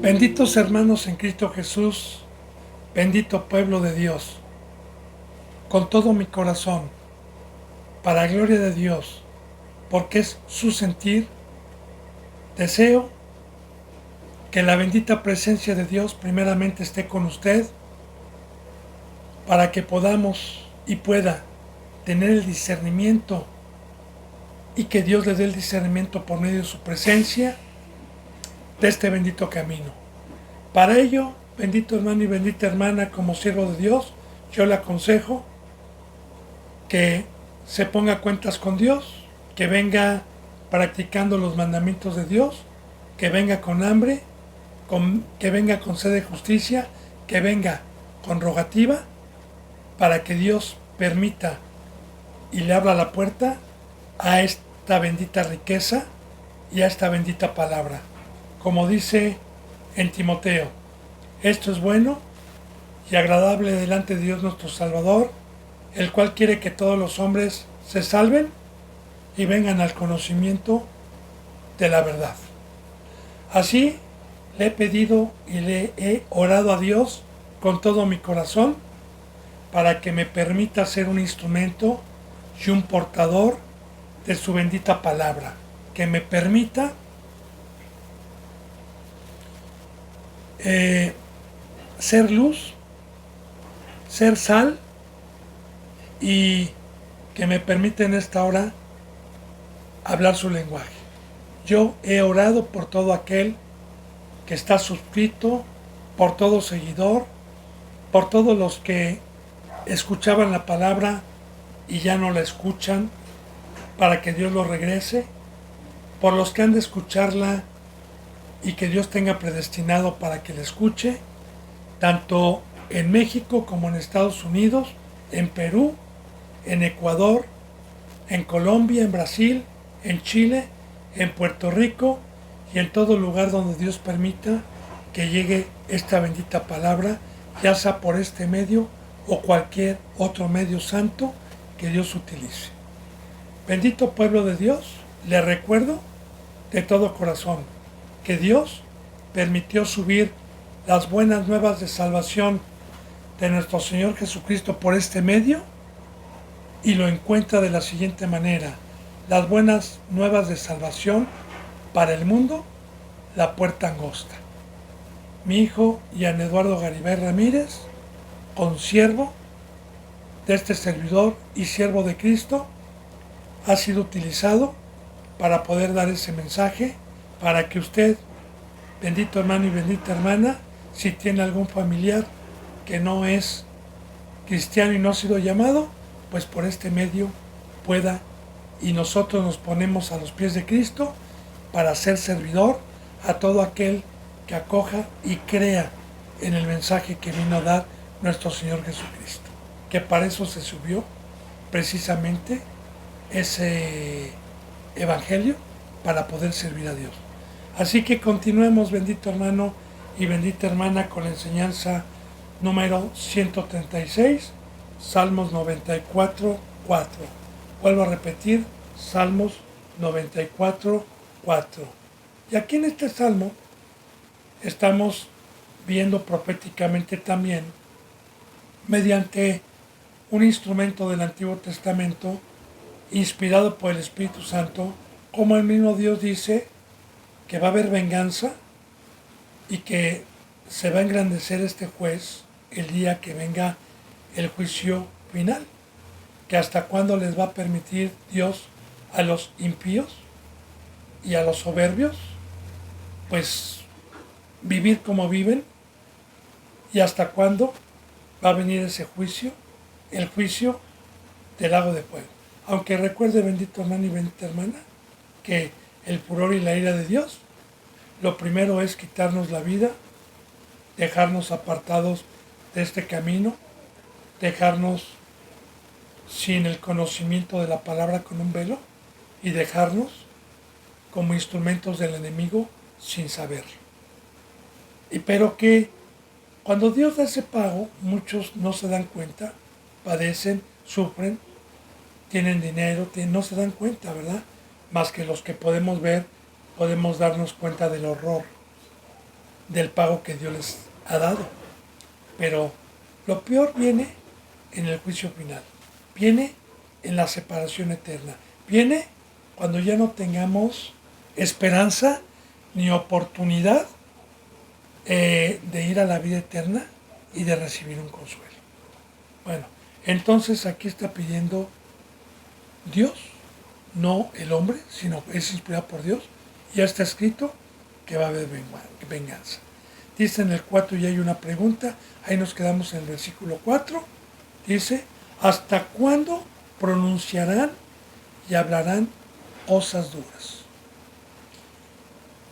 Benditos hermanos en Cristo Jesús, bendito pueblo de Dios, con todo mi corazón, para gloria de Dios, porque es su sentir, deseo que la bendita presencia de Dios primeramente esté con usted, para que podamos y pueda tener el discernimiento y que Dios le dé el discernimiento por medio de su presencia de este bendito camino. Para ello, bendito hermano y bendita hermana, como siervo de Dios, yo le aconsejo que se ponga a cuentas con Dios, que venga practicando los mandamientos de Dios, que venga con hambre, que venga con sed de justicia, que venga con rogativa, para que Dios permita y le abra la puerta a esta bendita riqueza y a esta bendita palabra. Como dice en Timoteo, esto es bueno y agradable delante de Dios nuestro Salvador, el cual quiere que todos los hombres se salven y vengan al conocimiento de la verdad. Así le he pedido y le he orado a Dios con todo mi corazón para que me permita ser un instrumento y un portador de su bendita palabra, que me permita ser luz, ser sal, y que me permita en esta hora hablar su lenguaje. Yo he orado por todo aquel que está suscrito, por todo seguidor, por todos los que escuchaban la palabra y ya no la escuchan, para que Dios los regrese, por los que han de escucharla y que Dios tenga predestinado para que la escuche, tanto en México como en Estados Unidos, en Perú, en Ecuador, en Colombia, en Brasil, en Chile, en Puerto Rico y en todo lugar donde Dios permita que llegue esta bendita palabra, ya sea por este medio o cualquier otro medio santo que Dios utilice. Bendito pueblo de Dios, le recuerdo de todo corazón que Dios permitió subir las buenas nuevas de salvación de nuestro Señor Jesucristo por este medio, y lo encuentra de la siguiente manera: las buenas nuevas de salvación para el mundo, la puerta angosta. Mi hijo Ian Eduardo Garibay Ramírez, consiervo de este servidor y siervo de Cristo, ha sido utilizado para poder dar ese mensaje, para que usted, bendito hermano y bendita hermana, si tiene algún familiar que no es cristiano y no ha sido llamado, pues por este medio pueda, y nosotros nos ponemos a los pies de Cristo para ser servidor a todo aquel que acoja y crea en el mensaje que vino a dar nuestro Señor Jesucristo, que para eso se subió precisamente ese evangelio, para poder servir a Dios. Así que continuemos, bendito hermano y bendita hermana, con la enseñanza número 136, Salmos 94, 4. Vuelvo a repetir, Salmos 94, 4. Y aquí en este salmo estamos viendo proféticamente también, mediante un instrumento del Antiguo Testamento, inspirado por el Espíritu Santo, como el mismo Dios dice que va a haber venganza y que se va a engrandecer este juez el día que venga el juicio final, que hasta cuándo les va a permitir Dios a los impíos y a los soberbios pues vivir como viven, y hasta cuándo va a venir ese juicio, el juicio del lago de fuego. Aunque recuerde, bendito hermano y bendita hermana, que el furor y la ira de Dios, lo primero es quitarnos la vida, dejarnos apartados de este camino, dejarnos sin el conocimiento de la palabra con un velo, y dejarnos como instrumentos del enemigo sin saber. Y pero que cuando Dios da ese pago, muchos no se dan cuenta, padecen, sufren, tienen dinero, no se dan cuenta, ¿verdad? Más que los que podemos ver podemos darnos cuenta del horror del pago que Dios les ha dado. Pero lo peor viene en el juicio final, viene en la separación eterna, viene cuando ya no tengamos esperanza ni oportunidad de ir a la vida eterna y de recibir un consuelo. Bueno, entonces aquí está pidiendo Dios, no el hombre, sino es inspirado por Dios. Ya está escrito que va a haber venganza. Dice en el 4 y hay una pregunta, ahí nos quedamos en el versículo 4, dice, ¿hasta cuándo pronunciarán y hablarán cosas duras?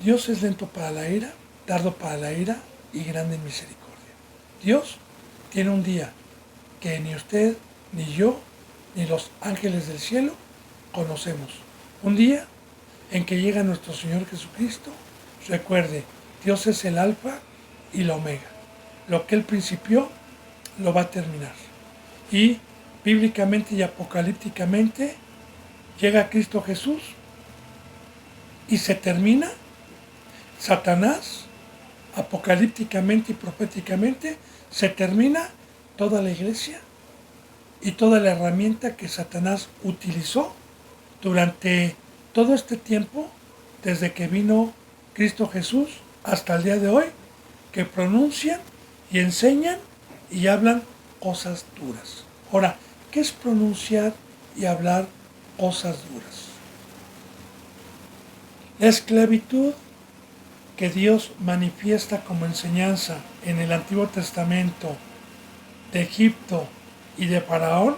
Dios es lento para la ira, tardo para la ira y grande en misericordia. Dios tiene un día que ni usted, ni yo, ni los ángeles del cielo conocemos. Un día en que llega nuestro Señor Jesucristo. Recuerde, Dios es el alfa y la omega. Lo que Él principió, lo va a terminar. Y bíblicamente y apocalípticamente llega Cristo Jesús y se termina. Satanás, apocalípticamente y proféticamente, se termina toda la iglesia y toda la herramienta que Satanás utilizó durante todo este tiempo, desde que vino Cristo Jesús hasta el día de hoy, que pronuncian y enseñan y hablan cosas duras. Ahora, ¿qué es pronunciar y hablar cosas duras? La esclavitud que Dios manifiesta como enseñanza en el Antiguo Testamento de Egipto y de Faraón,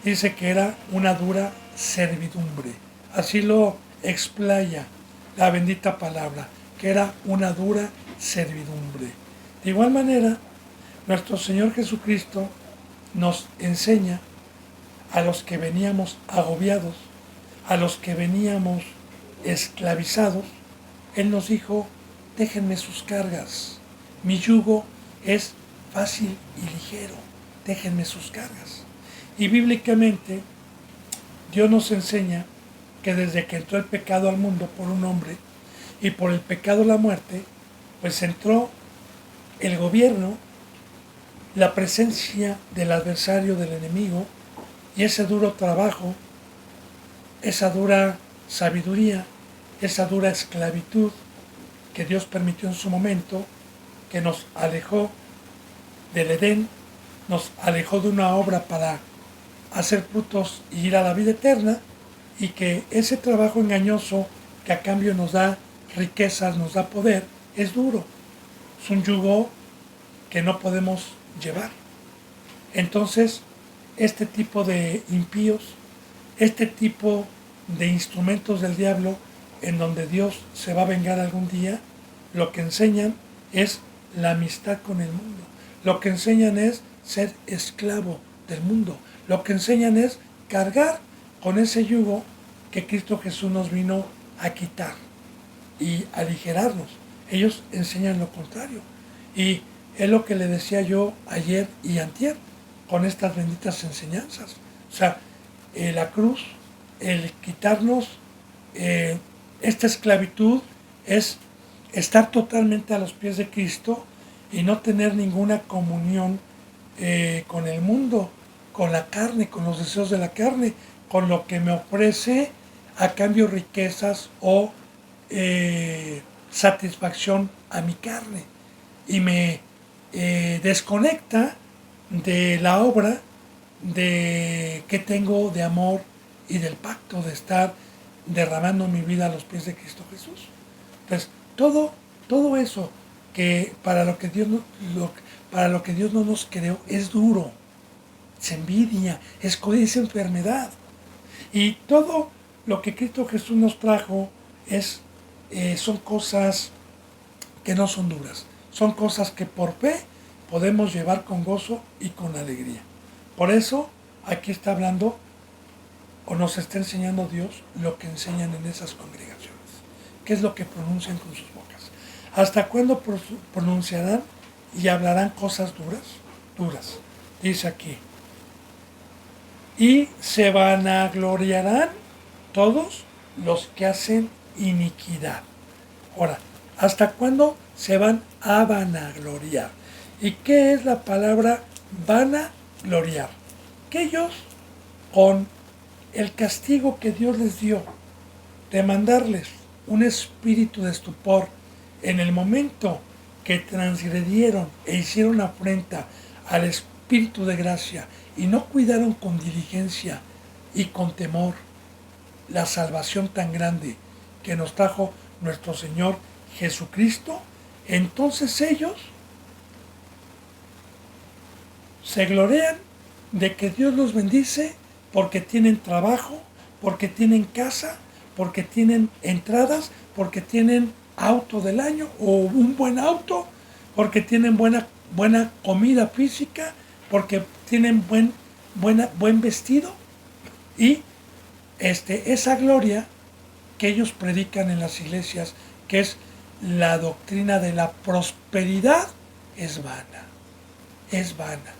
dice que era una dura servidumbre. Así lo explaya la bendita palabra, que era una dura servidumbre. De igual manera, nuestro Señor Jesucristo nos enseña a los que veníamos agobiados, a los que veníamos esclavizados. Él nos dijo, déjenme sus cargas, mi yugo es fácil y ligero, déjenme sus cargas. Y bíblicamente, Dios nos enseña que desde que entró el pecado al mundo por un hombre y por el pecado la muerte, pues entró el gobierno, la presencia del adversario, del enemigo, y ese duro trabajo, esa dura sabiduría, esa dura esclavitud que Dios permitió en su momento, que nos alejó del Edén, nos alejó de una obra para hacer frutos y ir a la vida eterna, y que ese trabajo engañoso que a cambio nos da riquezas, nos da poder, es duro. Es un yugo que no podemos llevar. Entonces, este tipo de impíos, este tipo de instrumentos del diablo, en donde Dios se va a vengar algún día, lo que enseñan es la amistad con el mundo. Lo que enseñan es ser esclavo del mundo. Lo que enseñan es cargar con ese yugo que Cristo Jesús nos vino a quitar y aligerarnos. Ellos enseñan lo contrario. Y es lo que le decía yo ayer y antier con estas benditas enseñanzas. O sea, la cruz, el quitarnos esta esclavitud es estar totalmente a los pies de Cristo y no tener ninguna comunión con el mundo, con la carne, con los deseos de la carne, con lo que me ofrece a cambio riquezas o satisfacción a mi carne. Y me desconecta de la obra que tengo de amor y del pacto de estar derramando mi vida a los pies de Cristo Jesús. Entonces, todo eso que para lo que Dios no nos creó es duro, es envidia, es enfermedad. Y todo lo que Cristo Jesús nos trajo son cosas que no son duras, son cosas que por fe podemos llevar con gozo y con alegría. Por eso aquí está hablando o nos está enseñando Dios lo que enseñan en esas congregaciones. ¿Qué es lo que pronuncian con sus bocas? ¿Hasta cuándo pronunciarán y hablarán cosas duras? Duras. Dice aquí. Y se vanagloriarán todos los que hacen iniquidad. Ahora, ¿hasta cuándo se van a vanagloriar? ¿Y qué es la palabra vanagloriar? Que ellos, con el castigo que Dios les dio de mandarles un espíritu de estupor en el momento que transgredieron e hicieron afrenta al espíritu de gracia y no cuidaron con diligencia y con temor la salvación tan grande que nos trajo nuestro Señor Jesucristo, entonces ellos se glorian de que Dios los bendice porque tienen trabajo, porque tienen casa, porque tienen entradas, porque tienen auto del año o un buen auto, porque tienen buena comida física, porque tienen buen vestido. Y esa gloria que ellos predican en las iglesias, que es la doctrina de la prosperidad, es vana. Es vana.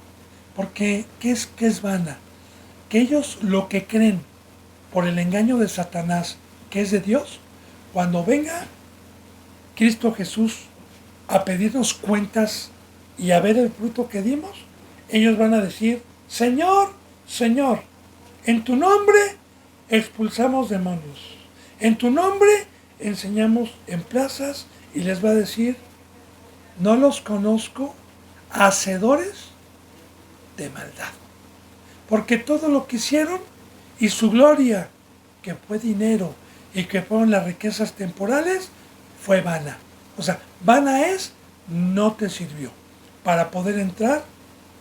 Porque, ¿qué es vana? Que ellos lo que creen por el engaño de Satanás, que es de Dios, cuando venga Cristo Jesús a pedirnos cuentas y a ver el fruto que dimos, ellos van a decir, Señor, Señor, en tu nombre expulsamos demonios, en tu nombre enseñamos en plazas, y les va a decir, no los conozco, hacedores de maldad. Porque todo lo que hicieron y su gloria, que fue dinero y que fueron las riquezas temporales, fue vana. O sea, vana es, no te sirvió para poder entrar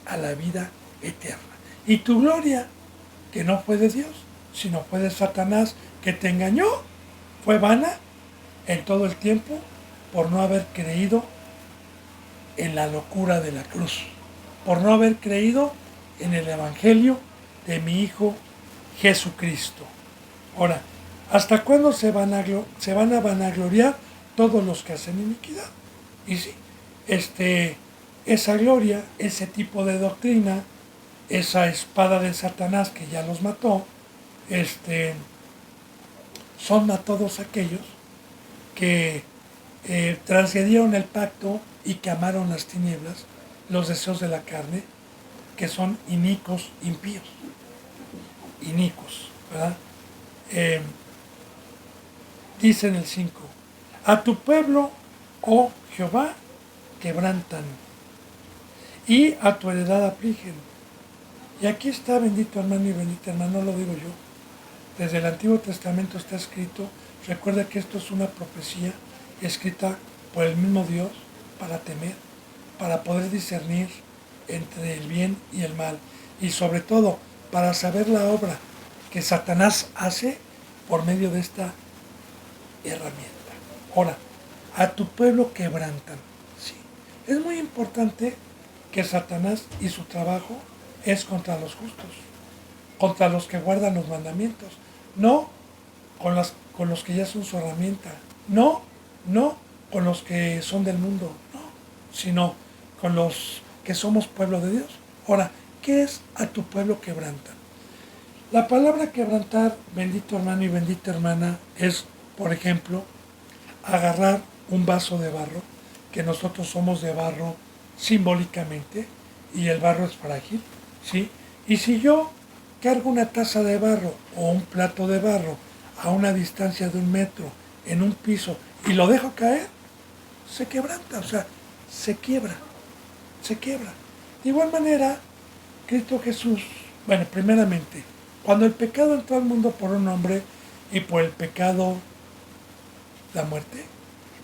a la vida eterna. Y tu gloria, que no fue de Dios, sino fue de Satanás, que te engañó, fue vana en todo el tiempo por no haber creído en la locura de la cruz, por no haber creído en el Evangelio de mi Hijo Jesucristo. Ahora, ¿hasta cuándo se van a vanagloriar todos los que hacen iniquidad? Y sí, esa gloria, ese tipo de doctrina, esa espada de Satanás que ya los mató, son a todos aquellos que transgredieron el pacto y que amaron las tinieblas, los deseos de la carne, que son inicuos, impíos. Inicuos, ¿verdad? Dice en el 5, a tu pueblo, oh Jehová, quebrantan, y a tu heredad afligen. Y aquí está, bendito hermano y bendita hermana, no lo digo yo. Desde el Antiguo Testamento está escrito, recuerda que esto es una profecía escrita por el mismo Dios para temer, para poder discernir entre el bien y el mal, y sobre todo para saber la obra que Satanás hace por medio de esta herramienta. Ahora, a tu pueblo quebrantan. Sí, es muy importante que Satanás y su trabajo es contra los justos, contra los que guardan los mandamientos, no con los que ya son su herramienta, no con los que son del mundo, no, sino con los que somos pueblo de Dios. Ahora, ¿qué es a tu pueblo quebrantan? La palabra quebrantar, bendito hermano y bendita hermana, es, por ejemplo, agarrar un vaso de barro, que nosotros somos de barro simbólicamente, y el barro es frágil, ¿sí? Y si yo cargo una taza de barro o un plato de barro a una distancia de 1 metro en un piso y lo dejo caer, se quebranta, o sea, se quiebra. De igual manera, Cristo Jesús, bueno, primeramente, cuando el pecado entró al mundo por un hombre y por el pecado la muerte,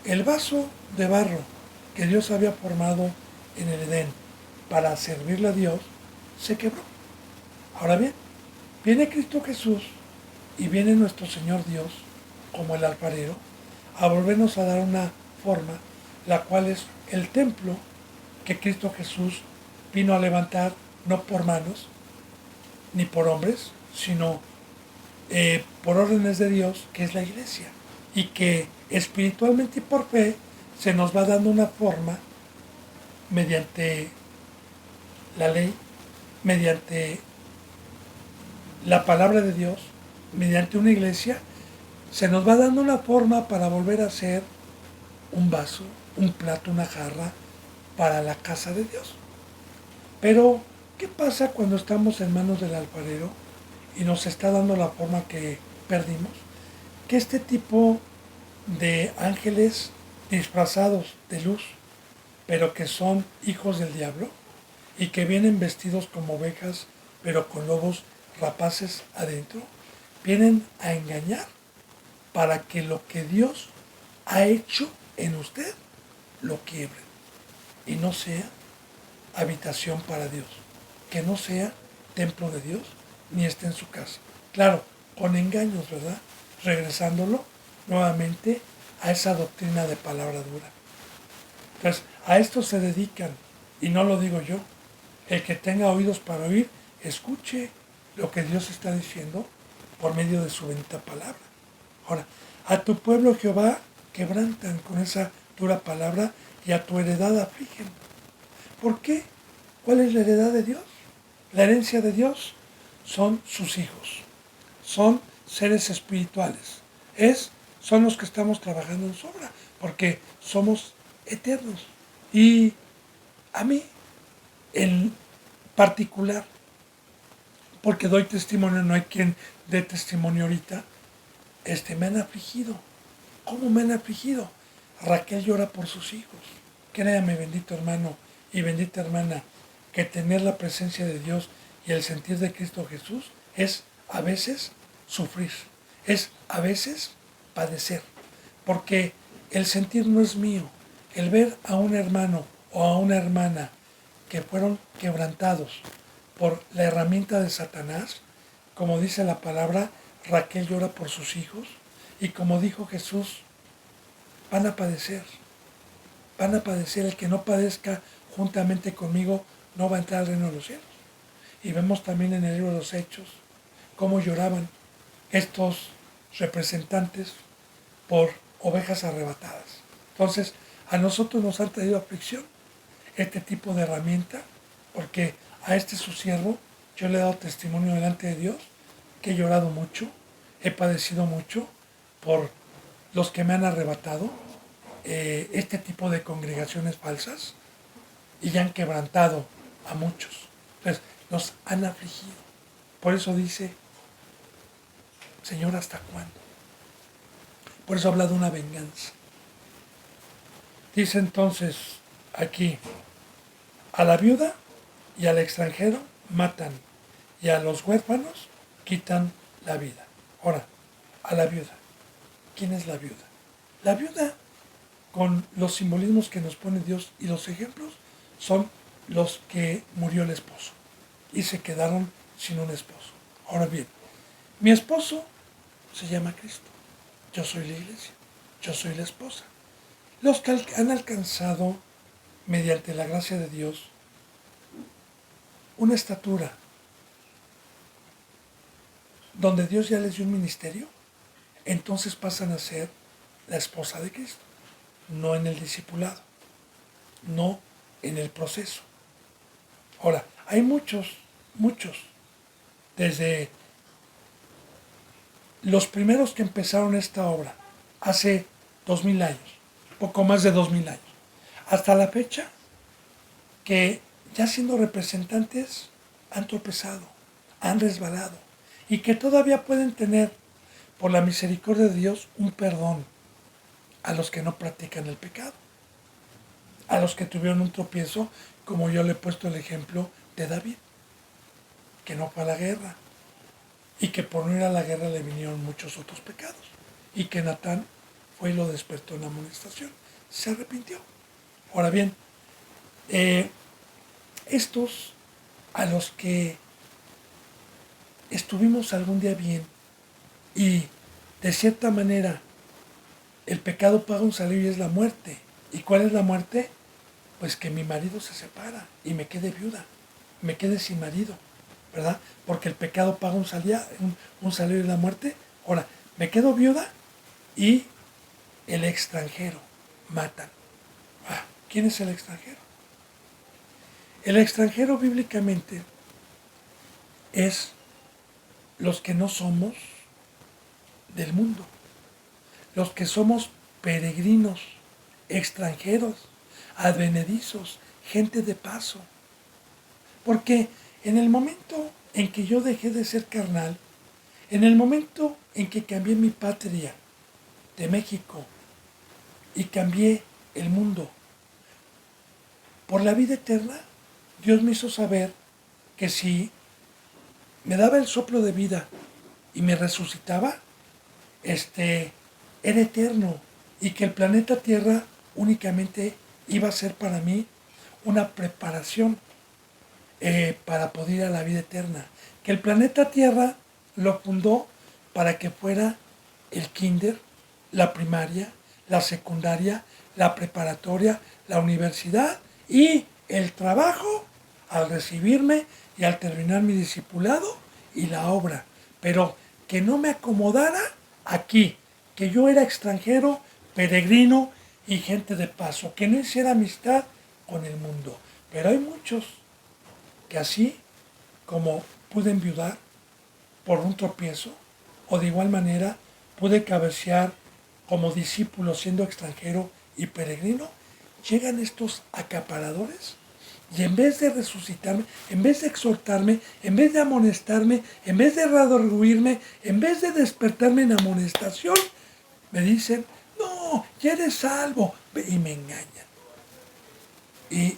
el vaso de barro que Dios había formado en el Edén para servirle a Dios, se quebró. Ahora bien, viene Cristo Jesús y viene nuestro Señor Dios, como el alfarero, a volvernos a dar una forma, la cual es el templo que Cristo Jesús vino a levantar, no por manos, ni por hombres, sino por órdenes de Dios, que es la iglesia, y que espiritualmente y por fe se nos va dando una forma mediante la ley, mediante la palabra de Dios, mediante una iglesia se nos va dando una forma para volver a ser un vaso, un plato, una jarra para la casa de Dios. Pero, ¿qué pasa cuando estamos en manos del alfarero y nos está dando la forma que perdimos? Que este tipo de ángeles disfrazados de luz, pero que son hijos del diablo y que vienen vestidos como ovejas, pero con lobos rapaces adentro, vienen a engañar para que lo que Dios ha hecho en usted lo quiebre y no sea habitación para Dios, que no sea templo de Dios, ni esté en su casa. Claro, con engaños, ¿verdad? Regresándolo nuevamente a esa doctrina de palabra dura. Entonces, a esto se dedican, y no lo digo yo, el que tenga oídos para oír, escuche lo que Dios está diciendo por medio de su bendita palabra. Ahora, a tu pueblo Jehová quebrantan con esa dura palabra y a tu heredad afligen. ¿Por qué? ¿Cuál es la heredad de Dios? La herencia de Dios son sus hijos, son seres espirituales, son los que estamos trabajando en su obra, porque somos eternos. Y a mí, en particular, porque doy testimonio, no hay quien dé testimonio ahorita, me han afligido. ¿Cómo me han afligido? Raquel llora por sus hijos. Créame, bendito hermano y bendita hermana, que tener la presencia de Dios y el sentir de Cristo Jesús es a veces sufrir, es a veces padecer, porque el sentir no es mío. El ver a un hermano o a una hermana que fueron quebrantados por la herramienta de Satanás, como dice la palabra, Raquel llora por sus hijos, y como dijo Jesús, van a padecer, el que no padezca juntamente conmigo no va a entrar al reino de los cielos. Y vemos también en el libro de los Hechos cómo lloraban estos representantes por ovejas arrebatadas. Entonces, a nosotros nos han traído aflicción este tipo de herramienta, porque a este su siervo yo le he dado testimonio delante de Dios que he llorado mucho, he padecido mucho por los que me han arrebatado, este tipo de congregaciones falsas, y han quebrantado a muchos. Entonces, nos han afligido. Por eso dice, Señor, ¿hasta cuándo? Por eso habla de una venganza. Dice entonces aquí, a la viuda y al extranjero matan, y a los huérfanos quitan la vida. Ahora, a la viuda. ¿Quién es la viuda? La viuda, con los simbolismos que nos pone Dios y los ejemplos, son los que murió el esposo y se quedaron sin un esposo. Ahora bien, mi esposo se llama Cristo. Yo soy la iglesia. Yo soy la esposa. Los que han alcanzado, mediante la gracia de Dios, una estatura donde Dios ya les dio un ministerio, entonces pasan a ser la esposa de Cristo. No en el discipulado, no en el proceso. Ahora, hay muchos, desde los primeros que empezaron esta obra, hace 2000 años, poco más de 2000 años, hasta la fecha, que ya siendo representantes han tropezado, han resbalado, y que todavía pueden tener, por la misericordia de Dios, un perdón a los que no practican el pecado, a los que tuvieron un tropiezo, como yo le he puesto el ejemplo de David, que no fue a la guerra, y que por no ir a la guerra le vinieron muchos otros pecados, y que Natán fue y lo despertó en la amonestación, se arrepintió. Ahora bien, estos a los que estuvimos algún día bien, y de cierta manera el pecado paga un salario y es la muerte. ¿Y cuál es la muerte? Pues que mi marido se separa y me quede viuda, me quede sin marido, ¿verdad? Porque el pecado paga un salario y es la muerte. Ahora, me quedo viuda y el extranjero matan. ¿Quién es el extranjero? El extranjero bíblicamente es los que no somos del mundo. los que somos peregrinos, extranjeros, advenedizos, gente de paso. Porque en el momento en que yo dejé de ser carnal, en el momento en que cambié mi patria de México y cambié el mundo por la vida eterna, Dios me hizo saber que si me daba el soplo de vida y me resucitaba, era eterno y que el planeta Tierra únicamente iba a ser para mí una preparación para poder ir a la vida eterna. Que el planeta Tierra lo fundó para que fuera el kinder, la primaria, la secundaria, la preparatoria, la universidad y el trabajo al recibirme y al terminar mi discipulado y la obra. Pero que no me acomodara aquí, que yo era extranjero, peregrino y gente de paso, que no hiciera amistad con el mundo. Pero hay muchos que así como pude enviudar por un tropiezo, o de igual manera pude cabecear como discípulo siendo extranjero y peregrino, llegan estos acaparadores y en vez de resucitarme, en vez de exhortarme, en vez de amonestarme, en vez de redarguirme, en vez de despertarme en amonestación, me dicen, no, ya eres salvo, y me engañan. Y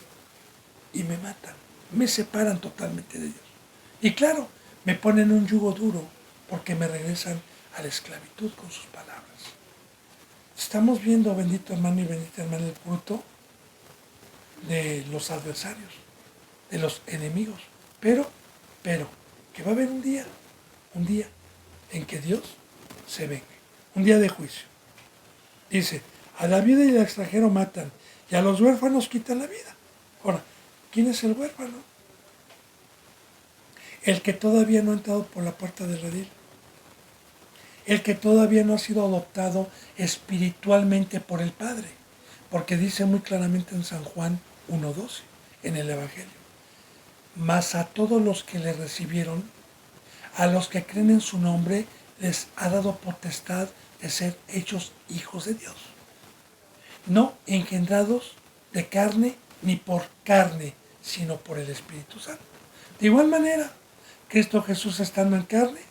me matan, me separan totalmente de Dios. Y claro, me ponen un yugo duro porque me regresan a la esclavitud con sus palabras. Estamos viendo, bendito hermano y bendita hermana, el fruto de los adversarios, de los enemigos. Pero, que va a haber un día en que Dios se venga, un día de juicio. Dice, a la viuda y al extranjero matan, y a los huérfanos quitan la vida. Ahora, ¿quién es el huérfano? El que todavía no ha entrado por la puerta del redil. El que todavía no ha sido adoptado espiritualmente por el Padre. Porque dice muy claramente en San Juan 1:12, en el Evangelio. Mas a todos los que le recibieron, a los que creen en su nombre, les ha dado potestad de ser hechos hijos de Dios. No engendrados de carne ni por carne, sino por el Espíritu Santo. De igual manera, Cristo Jesús estando en carne,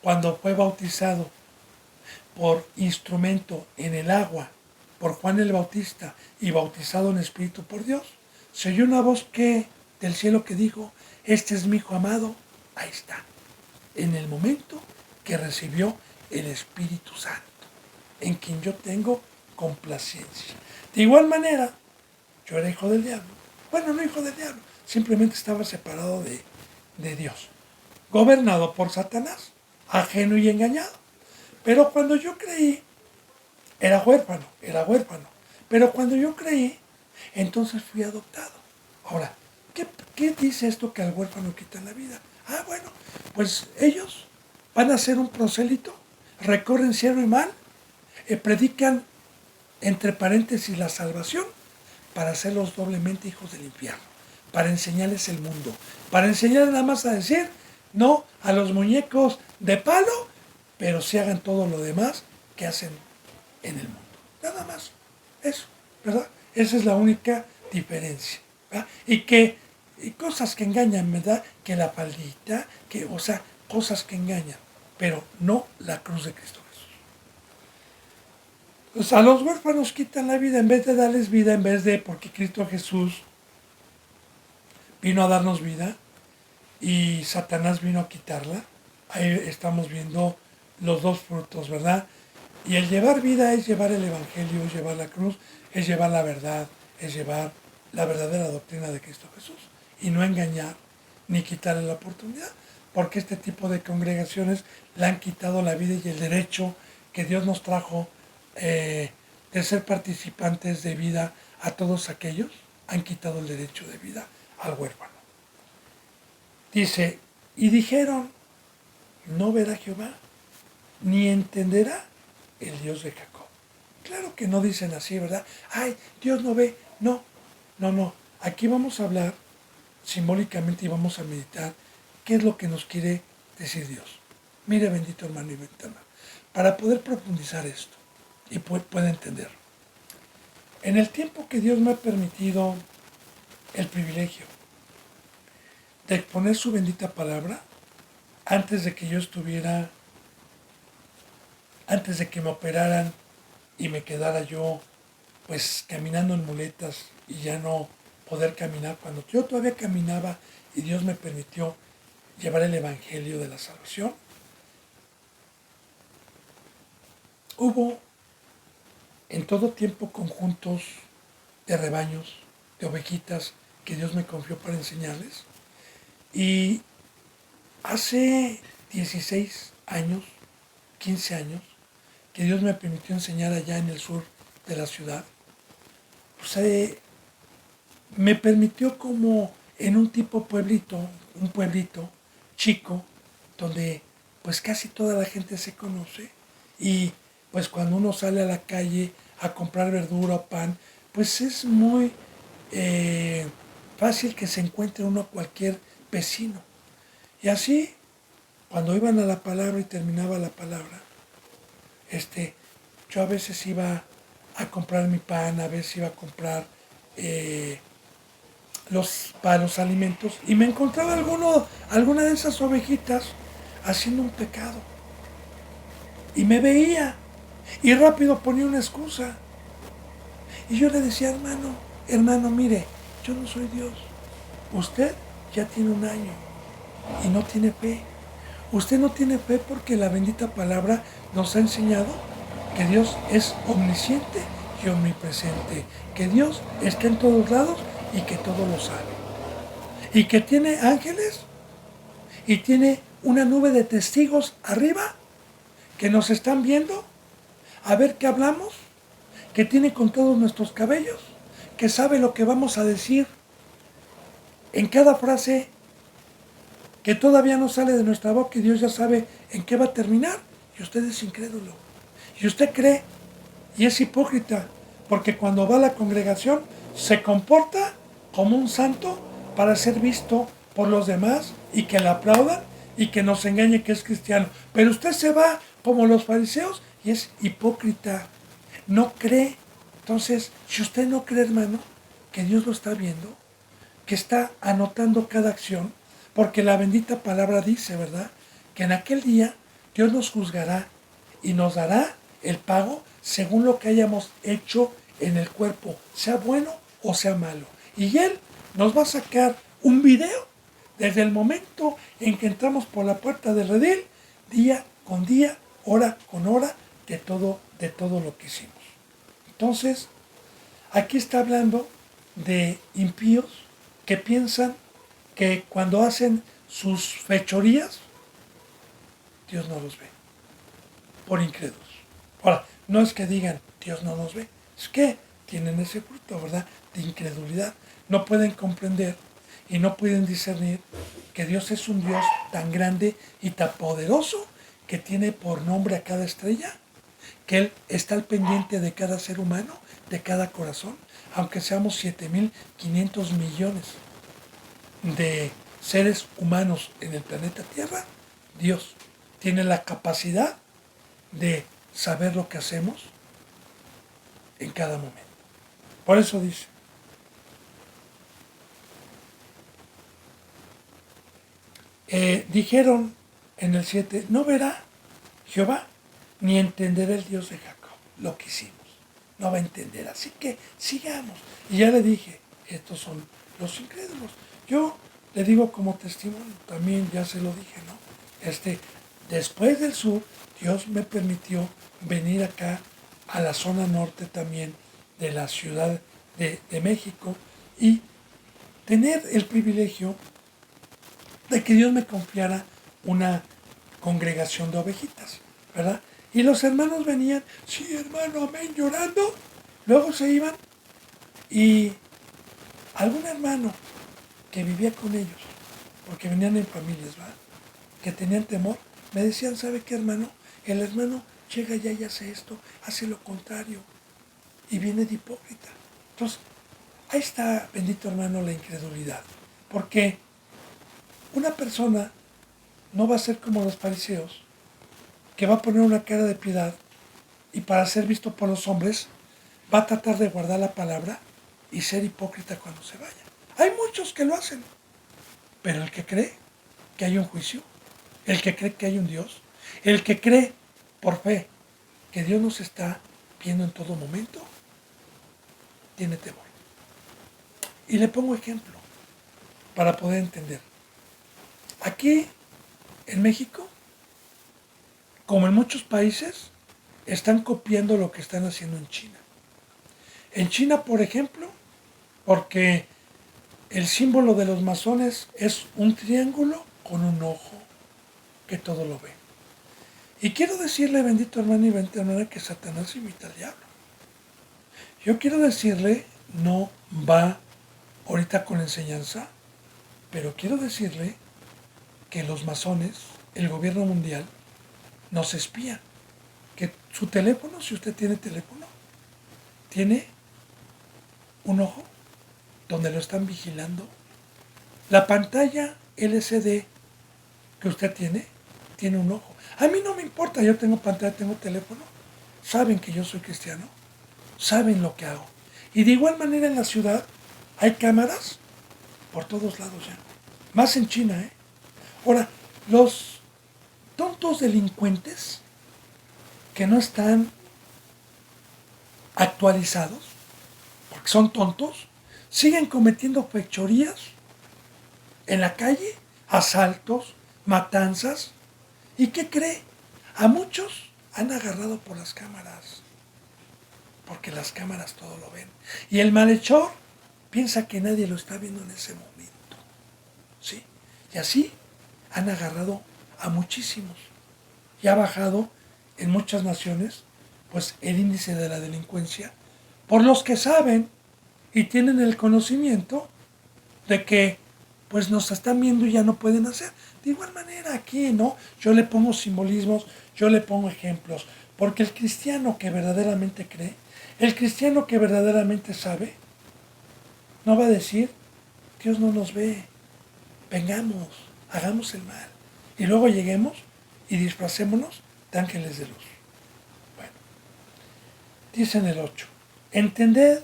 cuando fue bautizado por instrumento en el agua por Juan el Bautista y bautizado en Espíritu por Dios, se oyó una voz del cielo que dijo, este es mi Hijo amado, ahí está, en el momento que recibió el Espíritu Santo, en quien yo tengo complacencia. De igual manera, yo era hijo del diablo. Bueno, no hijo del diablo, simplemente estaba separado de Dios, gobernado por Satanás, ajeno y engañado. Pero cuando yo creí, era huérfano. Pero cuando yo creí, entonces fui adoptado. Ahora, ¿qué dice esto que al huérfano quitan la vida? Ah, bueno, pues ellos van a ser un prosélito, recorren cielo y mal, predican entre paréntesis la salvación para hacerlos doblemente hijos del infierno, para enseñarles el mundo, para enseñarles nada más a decir no a los muñecos de palo, pero sí hagan todo lo demás que hacen en el mundo. Nada más, eso, ¿verdad? Esa es la única diferencia, ¿verdad? Y cosas que engañan, ¿verdad? Que la faldita, cosas que engañan, pero no la cruz de Cristo Jesús. Pues a los huérfanos quitan la vida en vez de darles vida, porque Cristo Jesús vino a darnos vida y Satanás vino a quitarla. Ahí estamos viendo los dos frutos, ¿verdad? Y el llevar vida es llevar el Evangelio, es llevar la cruz, es llevar la verdad, es llevar la verdadera doctrina de Cristo Jesús. Y no engañar ni quitarle la oportunidad, porque este tipo de congregaciones le han quitado la vida y el derecho que Dios nos trajo de ser participantes de vida a todos aquellos, han quitado el derecho de vida al huérfano. Dice, y dijeron, no verá Jehová, ni entenderá el Dios de Jacob. Claro que no dicen así, ¿verdad? Ay, Dios no ve. No. Aquí vamos a hablar simbólicamente y vamos a meditar qué es lo que nos quiere decir Dios. Mire, bendito hermano y bendita hermana, para poder profundizar esto. y pueda entender. En el tiempo que Dios me ha permitido el privilegio de exponer su bendita palabra, antes de que yo estuviera, antes de que me operaran y me quedara yo pues caminando en muletas y ya no poder caminar, cuando yo todavía caminaba y Dios me permitió llevar el evangelio de la salvación, hubo en todo tiempo conjuntos de rebaños, de ovejitas que Dios me confió para enseñarles. Y hace 16 años, 15 años, que Dios me permitió enseñar allá en el sur de la ciudad, pues me permitió como en un tipo pueblito, un pueblito chico, donde pues casi toda la gente se conoce y pues cuando uno sale a la calle a comprar verdura o pan, pues es muy fácil que se encuentre uno a cualquier vecino. Y así, cuando iban a la palabra y terminaba la palabra, yo a veces iba a comprar mi pan, a veces iba a comprar para los alimentos y me encontraba alguna de esas ovejitas haciendo un pecado. Y me veía y rápido ponía una excusa. Y yo le decía, hermano, mire, yo no soy Dios. Usted ya tiene un año y no tiene fe. Usted no tiene fe porque la bendita palabra nos ha enseñado que Dios es omnisciente y omnipresente, que Dios está en todos lados y que todo lo sabe. Y que tiene ángeles y tiene una nube de testigos arriba que nos están viendo a ver qué hablamos, que tiene con todos nuestros cabellos, que sabe lo que vamos a decir en cada frase que todavía no sale de nuestra boca y Dios ya sabe en qué va a terminar. Y usted es incrédulo. Y usted cree y es hipócrita, porque cuando va a la congregación se comporta como un santo para ser visto por los demás y que le aplaudan y que nos engañe que es cristiano. Pero usted se va como los fariseos y es hipócrita. No cree. Entonces, si usted no cree, hermano, que Dios lo está viendo, que está anotando cada acción, porque la bendita palabra dice, ¿verdad?, que en aquel día Dios nos juzgará y nos dará el pago según lo que hayamos hecho en el cuerpo, sea bueno o sea malo. Y Él nos va a sacar un video desde el momento en que entramos por la puerta del redil, día con día, hora con hora, de todo lo que hicimos. Entonces, aquí está hablando de impíos que piensan que cuando hacen sus fechorías, Dios no los ve, por incrédulos. Ahora, no es que digan, Dios no nos ve, es que tienen ese fruto, ¿verdad?, de incredulidad. No pueden comprender y no pueden discernir que Dios es un Dios tan grande y tan poderoso que tiene por nombre a cada estrella, que Él está al pendiente de cada ser humano, de cada corazón, aunque seamos 7.500 millones de seres humanos en el planeta Tierra, Dios tiene la capacidad de saber lo que hacemos en cada momento. Por eso dice, dijeron en el 7, no verá Jehová ni entenderá el Dios de Jacob lo que hicimos. No va a entender, así que sigamos. Y ya le dije, estos son los incrédulos. Yo le digo como testimonio, también ya se lo dije, ¿no? Después del sur, Dios me permitió venir acá a la zona norte también de la Ciudad de México y tener el privilegio de que Dios me confiara una congregación de ovejitas, ¿verdad? Y los hermanos venían, sí, hermano, amén, llorando. Luego se iban y algún hermano que vivía con ellos, porque venían en familias, ¿verdad?, que tenían temor, me decían, ¿sabe qué, hermano? El hermano llega ya y hace esto, hace lo contrario y viene de hipócrita. Entonces, ahí está, bendito hermano, la incredulidad. Porque una persona no va a ser como los fariseos, que va a poner una cara de piedad y para ser visto por los hombres va a tratar de guardar la palabra y ser hipócrita cuando se vaya. Hay muchos que lo hacen, pero el que cree que hay un juicio, el que cree que hay un Dios, el que cree por fe que Dios nos está viendo en todo momento, tiene temor. Y le pongo ejemplo para poder entender. Aquí en México, como en muchos países, están copiando lo que están haciendo en China. En China, por ejemplo, porque el símbolo de los masones es un triángulo con un ojo que todo lo ve. Y quiero decirle, bendito hermano y bendita hermana, que Satanás imita al diablo. Yo quiero decirle, no va ahorita con enseñanza, pero quiero decirle que los masones, el gobierno mundial, nos espía. Que su teléfono, si usted tiene teléfono, tiene un ojo donde lo están vigilando. La pantalla LCD que usted tiene un ojo. A mí no me importa, yo tengo pantalla, tengo teléfono. Saben que yo soy cristiano, saben lo que hago. Y de igual manera en la ciudad hay cámaras por todos lados ya. Más en China, ¿eh? Ahora, los tontos delincuentes que no están actualizados, porque son tontos, siguen cometiendo fechorías en la calle, asaltos, matanzas. ¿Y qué cree? A muchos han agarrado por las cámaras, porque las cámaras todo lo ven. Y el malhechor piensa que nadie lo está viendo en ese momento. ¿Sí? Y así han agarrado a muchísimos. Y ha bajado en muchas naciones pues el índice de la delincuencia por los que saben y tienen el conocimiento de que pues nos están viendo y ya no pueden hacer. De igual manera aquí, ¿no? Yo le pongo simbolismos, yo le pongo ejemplos, porque el cristiano que verdaderamente cree, el cristiano que verdaderamente sabe, no va a decir, Dios no nos ve, vengamos, hagamos el mal, y luego lleguemos y disfracémonos de ángeles de luz. Bueno, dice en el 8, entended,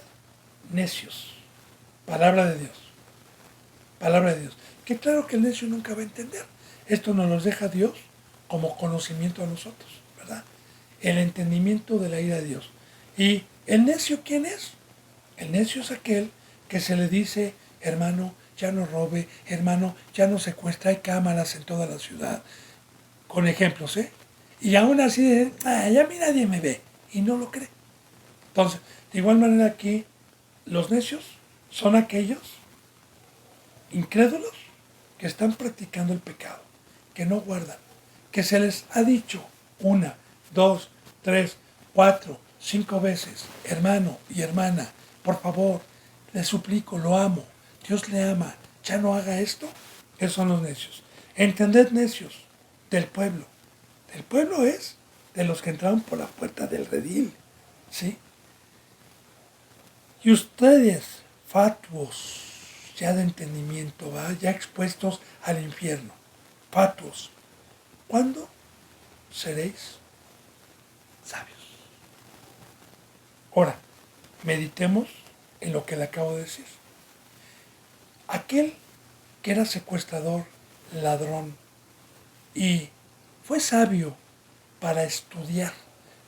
necios, palabra de Dios. Palabra de Dios. Que claro que el necio nunca va a entender. Esto nos lo deja Dios como conocimiento a nosotros, ¿verdad? El entendimiento de la ira de Dios. ¿Y el necio quién es? El necio es aquel que se le dice, hermano, ya no robe, hermano, ya no secuestra, hay cámaras en toda la ciudad. Con ejemplos, ¿eh? Y aún así, ya a mí nadie me ve. Y no lo cree. Entonces, de igual manera aquí, los necios son aquellos incrédulos que están practicando el pecado, que no guardan, que se les ha dicho 1, 2, 3, 4, 5 veces, hermano y hermana, por favor, le suplico, lo amo, Dios le ama, ya no haga esto. Esos son los necios. Entended, necios, del pueblo. Del pueblo es de los que entraron por la puerta del redil, ¿sí? Y ustedes, fatuos, ya de entendimiento, ¿va? Ya expuestos al infierno, fatuos, ¿cuándo seréis sabios? Ahora, meditemos en lo que le acabo de decir. Aquel que era secuestrador, ladrón, y fue sabio para estudiar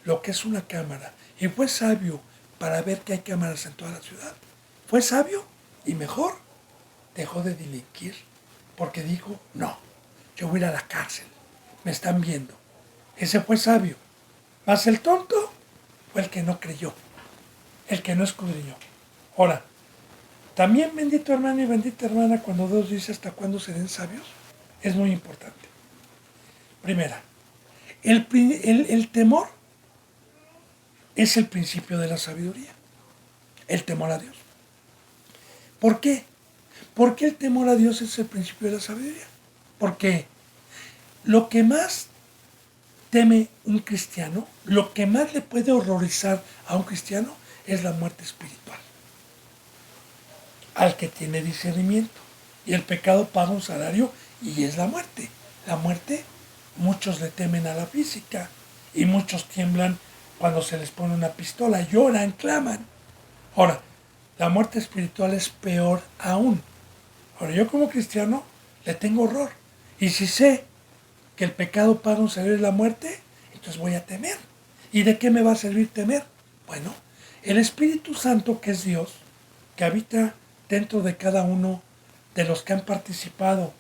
lo que es una cámara, y fue sabio para ver que hay cámaras en toda la ciudad, fue sabio y mejor dejó de delinquir porque dijo, no, yo voy a ir a la cárcel, me están viendo. Ese fue sabio. Mas el tonto fue el que no creyó, el que no escudriñó. Ahora, también bendito hermano y bendita hermana, cuando Dios dice hasta cuándo serán sabios, es muy importante. Primera, el temor es el principio de la sabiduría. El temor a Dios. ¿Por qué? ¿Por qué el temor a Dios es el principio de la sabiduría? Porque lo que más teme un cristiano, lo que más le puede horrorizar a un cristiano es la muerte espiritual. Al que tiene discernimiento. Y el pecado paga un salario y es la muerte. La muerte, muchos le temen a la física y muchos tiemblan cuando se les pone una pistola, lloran, claman. Ahora, la muerte espiritual es peor aún. Ahora, yo como cristiano le tengo horror. Y si sé que el pecado paga un salario de la muerte, entonces voy a temer. ¿Y de qué me va a servir temer? Bueno, el Espíritu Santo, que es Dios, que habita dentro de cada uno de los que han participado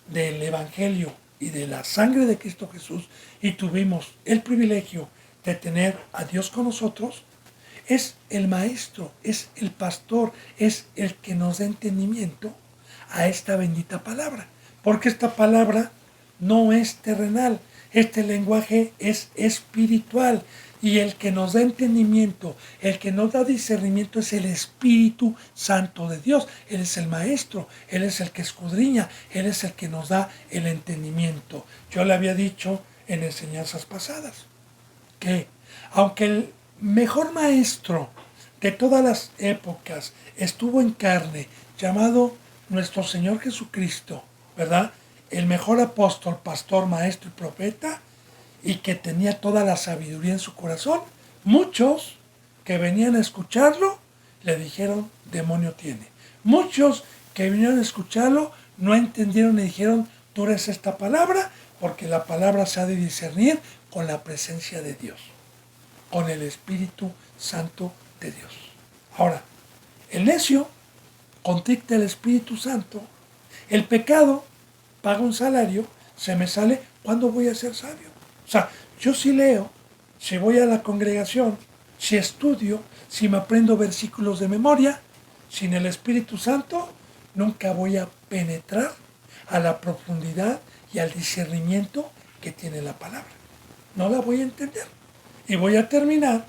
del Evangelio y de la sangre de Cristo Jesús, y tuvimos el privilegio de tener a Dios con nosotros, es el maestro, es el pastor, es el que nos da entendimiento a esta bendita palabra. Porque esta palabra no es terrenal, este lenguaje es espiritual. Y el que nos da entendimiento, el que nos da discernimiento es el Espíritu Santo de Dios. Él es el maestro, Él es el que escudriña, Él es el que nos da el entendimiento. Yo le había dicho en enseñanzas pasadas que aunque el mejor maestro de todas las épocas estuvo en carne, llamado nuestro Señor Jesucristo, ¿verdad? El mejor apóstol, pastor, maestro y profeta, y que tenía toda la sabiduría en su corazón, muchos que venían a escucharlo le dijeron, demonio tiene. Muchos que vinieron a escucharlo no entendieron y dijeron, tú eres esta palabra, porque la palabra se ha de discernir con la presencia de Dios, con el Espíritu Santo de Dios. Ahora, el necio contacta el Espíritu Santo, el pecado paga un salario, se me sale, ¿cuándo voy a ser sabio? O sea, yo si leo, si voy a la congregación, si estudio, si me aprendo versículos de memoria, sin el Espíritu Santo, nunca voy a penetrar a la profundidad y al discernimiento que tiene la palabra. No la voy a entender. Y voy a terminar,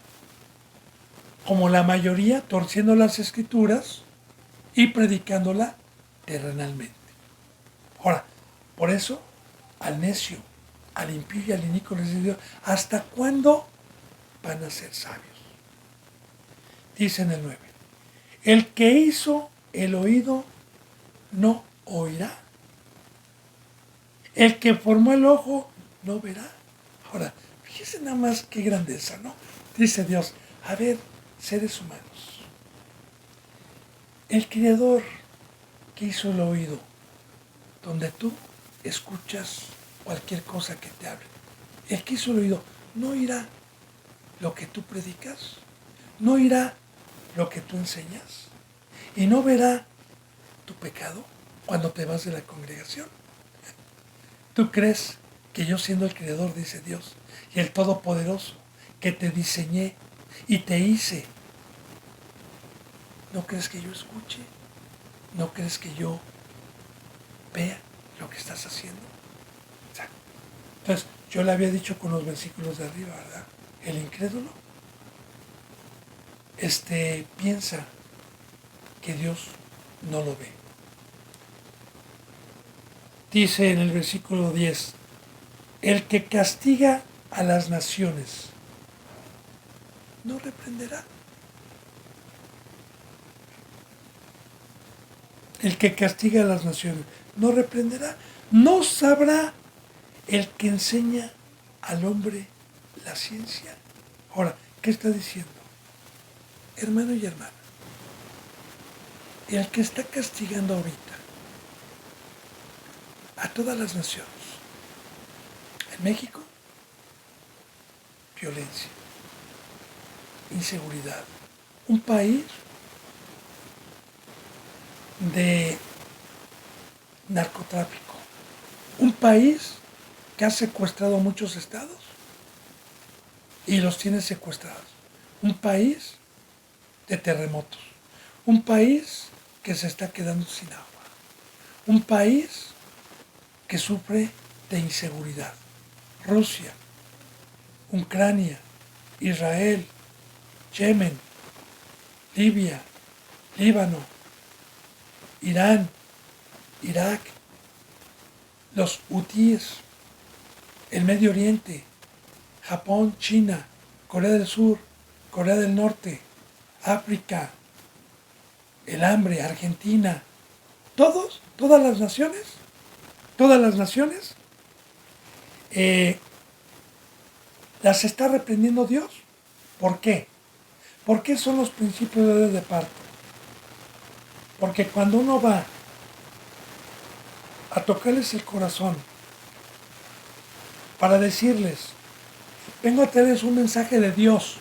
como la mayoría, torciendo las escrituras y predicándola terrenalmente. Ahora, por eso, al necio, al impío y al inicuo les dice Dios, ¿hasta cuándo van a ser sabios? Dice en el 9, el que hizo el oído no oirá. El que formó el ojo no verá. Ahora, fíjense nada más qué grandeza, ¿no? Dice Dios, a ver, seres humanos, el Creador que hizo el oído, donde tú escuchas cualquier cosa que te hable, el que hizo el oído, ¿no oirá lo que tú predicas? ¿No oirá lo que tú enseñas? ¿Y no verá tu pecado cuando te vas de la congregación? ¿Tú crees que yo, siendo el Creador, dice Dios, y el Todopoderoso, que te diseñé y te hice, no crees que yo escuche? ¿No crees que yo vea lo que estás haciendo? Entonces, yo le había dicho con los versículos de arriba, ¿verdad? El incrédulo piensa que Dios no lo ve. Dice en el versículo 10, el que castiga a las naciones no reprenderá. El que castiga a las naciones no reprenderá. No sabrá el que enseña al hombre la ciencia. Ahora, ¿qué está diciendo? Hermano y hermana, el que está castigando ahorita a todas las naciones, en México, violencia, inseguridad, un país de narcotráfico, un país que ha secuestrado muchos estados y los tiene secuestrados, un país de terremotos, un país que se está quedando sin agua, un país que sufre de inseguridad, Rusia, Ucrania, Israel, Yemen, Libia, Líbano, Irán, Irak, los hutíes, el Medio Oriente, Japón, China, Corea del Sur, Corea del Norte, África, el hambre, Argentina, todas las naciones, las está reprendiendo Dios. ¿Por qué? ¿Por qué son los principios de Dios de parto? Porque cuando uno va a tocarles el corazón para decirles, vengo a traerles un mensaje de Dios,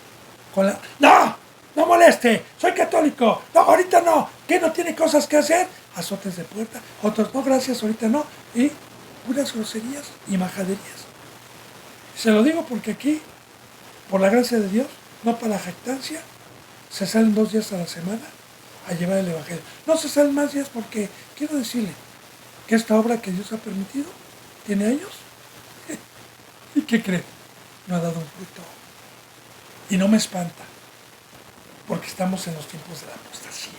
con la... ¡No! ¡No moleste! ¡Soy católico! ¡No, ahorita no! ¿Qué no tiene cosas que hacer? Azotes de puerta, otros no, gracias, ahorita no. Y puras groserías y majaderías. Se lo digo porque aquí, por la gracia de Dios, no para la jactancia, se salen 2 días a la semana a llevar el Evangelio. No se salen más días porque quiero decirle que esta obra que Dios ha permitido tiene años. ¿Y qué creen? No ha dado un fruto. Y no me espanta, porque estamos en los tiempos de la apostasía,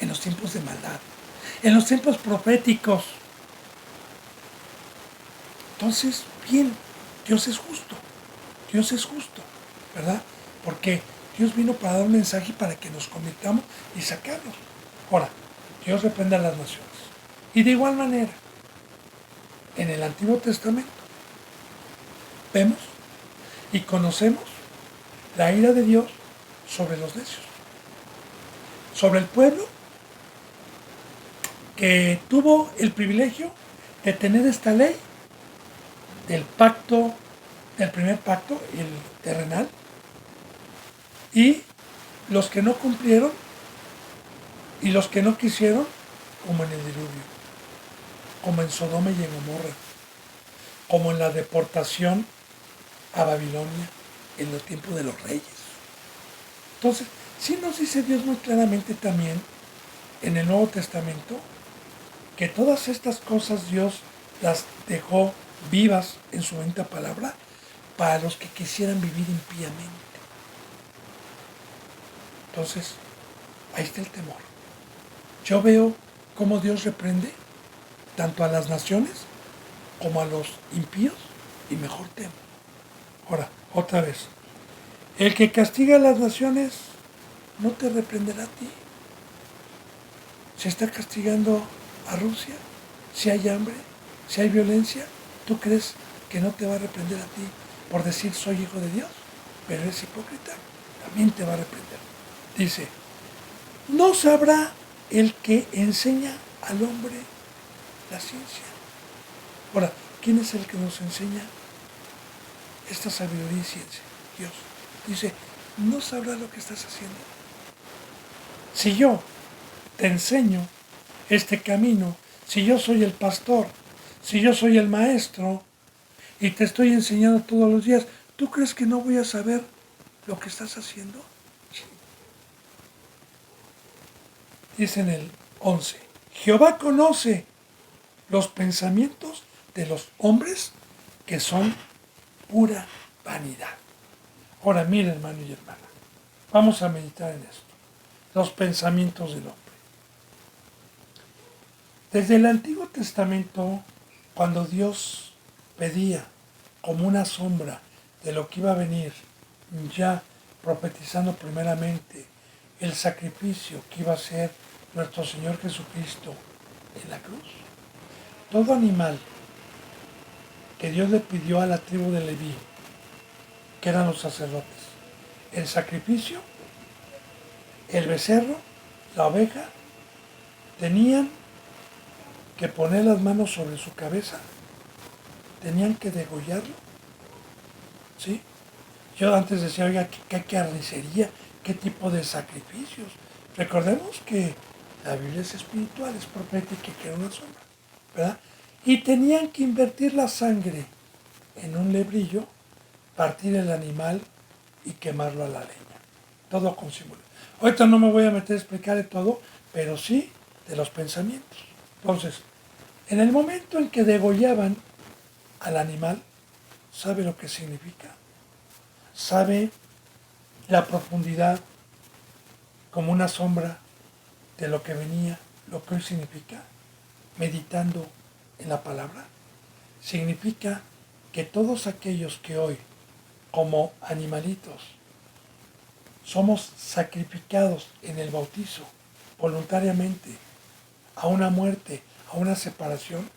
en los tiempos de maldad, en los tiempos proféticos. Entonces, bien, Dios es justo, ¿verdad? Porque Dios vino para dar un mensaje y para que nos convirtamos y sacarnos. Ahora, Dios reprende a las naciones. Y de igual manera, en el Antiguo Testamento, vemos y conocemos la ira de Dios sobre los necios, sobre el pueblo que tuvo el privilegio de tener esta ley del pacto, del primer pacto, el terrenal, y los que no cumplieron y los que no quisieron, como en el diluvio, como en Sodoma y en Gomorra, como en la deportación a Babilonia en los tiempos de los reyes. Entonces, sí nos dice Dios muy claramente también en el Nuevo Testamento que todas estas cosas Dios las dejó vivas en su bendita palabra para los que quisieran vivir impíamente. Entonces, ahí está el temor. Yo veo cómo Dios reprende tanto a las naciones como a los impíos y mejor temo. Ahora, otra vez, el que castiga a las naciones no te reprenderá a ti. Se está castigando a Rusia, si hay hambre, si hay violencia, ¿tú crees que no te va a reprender a ti por decir soy hijo de Dios? Pero es hipócrita, también te va a reprender. Dice, no sabrá el que enseña al hombre la ciencia. Ahora, ¿quién es el que nos enseña esta sabiduría y ciencia? Dios. Dice, no sabrá lo que estás haciendo. Si yo te enseño este camino, si yo soy el pastor, si yo soy el maestro y te estoy enseñando todos los días, ¿tú crees que no voy a saber lo que estás haciendo? Dice en el 11, Jehová conoce los pensamientos de los hombres que son pura vanidad. Ahora mire, hermano y hermana, vamos a meditar en esto, los pensamientos del hombre. Desde el Antiguo Testamento, cuando Dios pedía como una sombra de lo que iba a venir, ya profetizando primeramente el sacrificio que iba a ser nuestro Señor Jesucristo en la cruz, todo animal que Dios le pidió a la tribu de Leví, que eran los sacerdotes, el sacrificio, el becerro, la oveja, tenían que poner las manos sobre su cabeza, tenían que degollarlo, ¿sí? Yo antes decía, oiga, ¿qué carnicería? ¿Qué tipo de sacrificios? Recordemos que la Biblia es espiritual, es profética, que era una sombra, ¿verdad? Y tenían que invertir la sangre en un lebrillo, partir el animal y quemarlo a la leña. Todo con símbolo. Ahorita no me voy a meter a explicar de todo, pero sí de los pensamientos. Entonces, en el momento en que degollaban al animal, ¿sabe lo que significa? ¿Sabe la profundidad como una sombra de lo que venía, lo que hoy significa? Meditando en la palabra, significa que todos aquellos que hoy, como animalitos, somos sacrificados en el bautizo voluntariamente a una muerte, a una separación,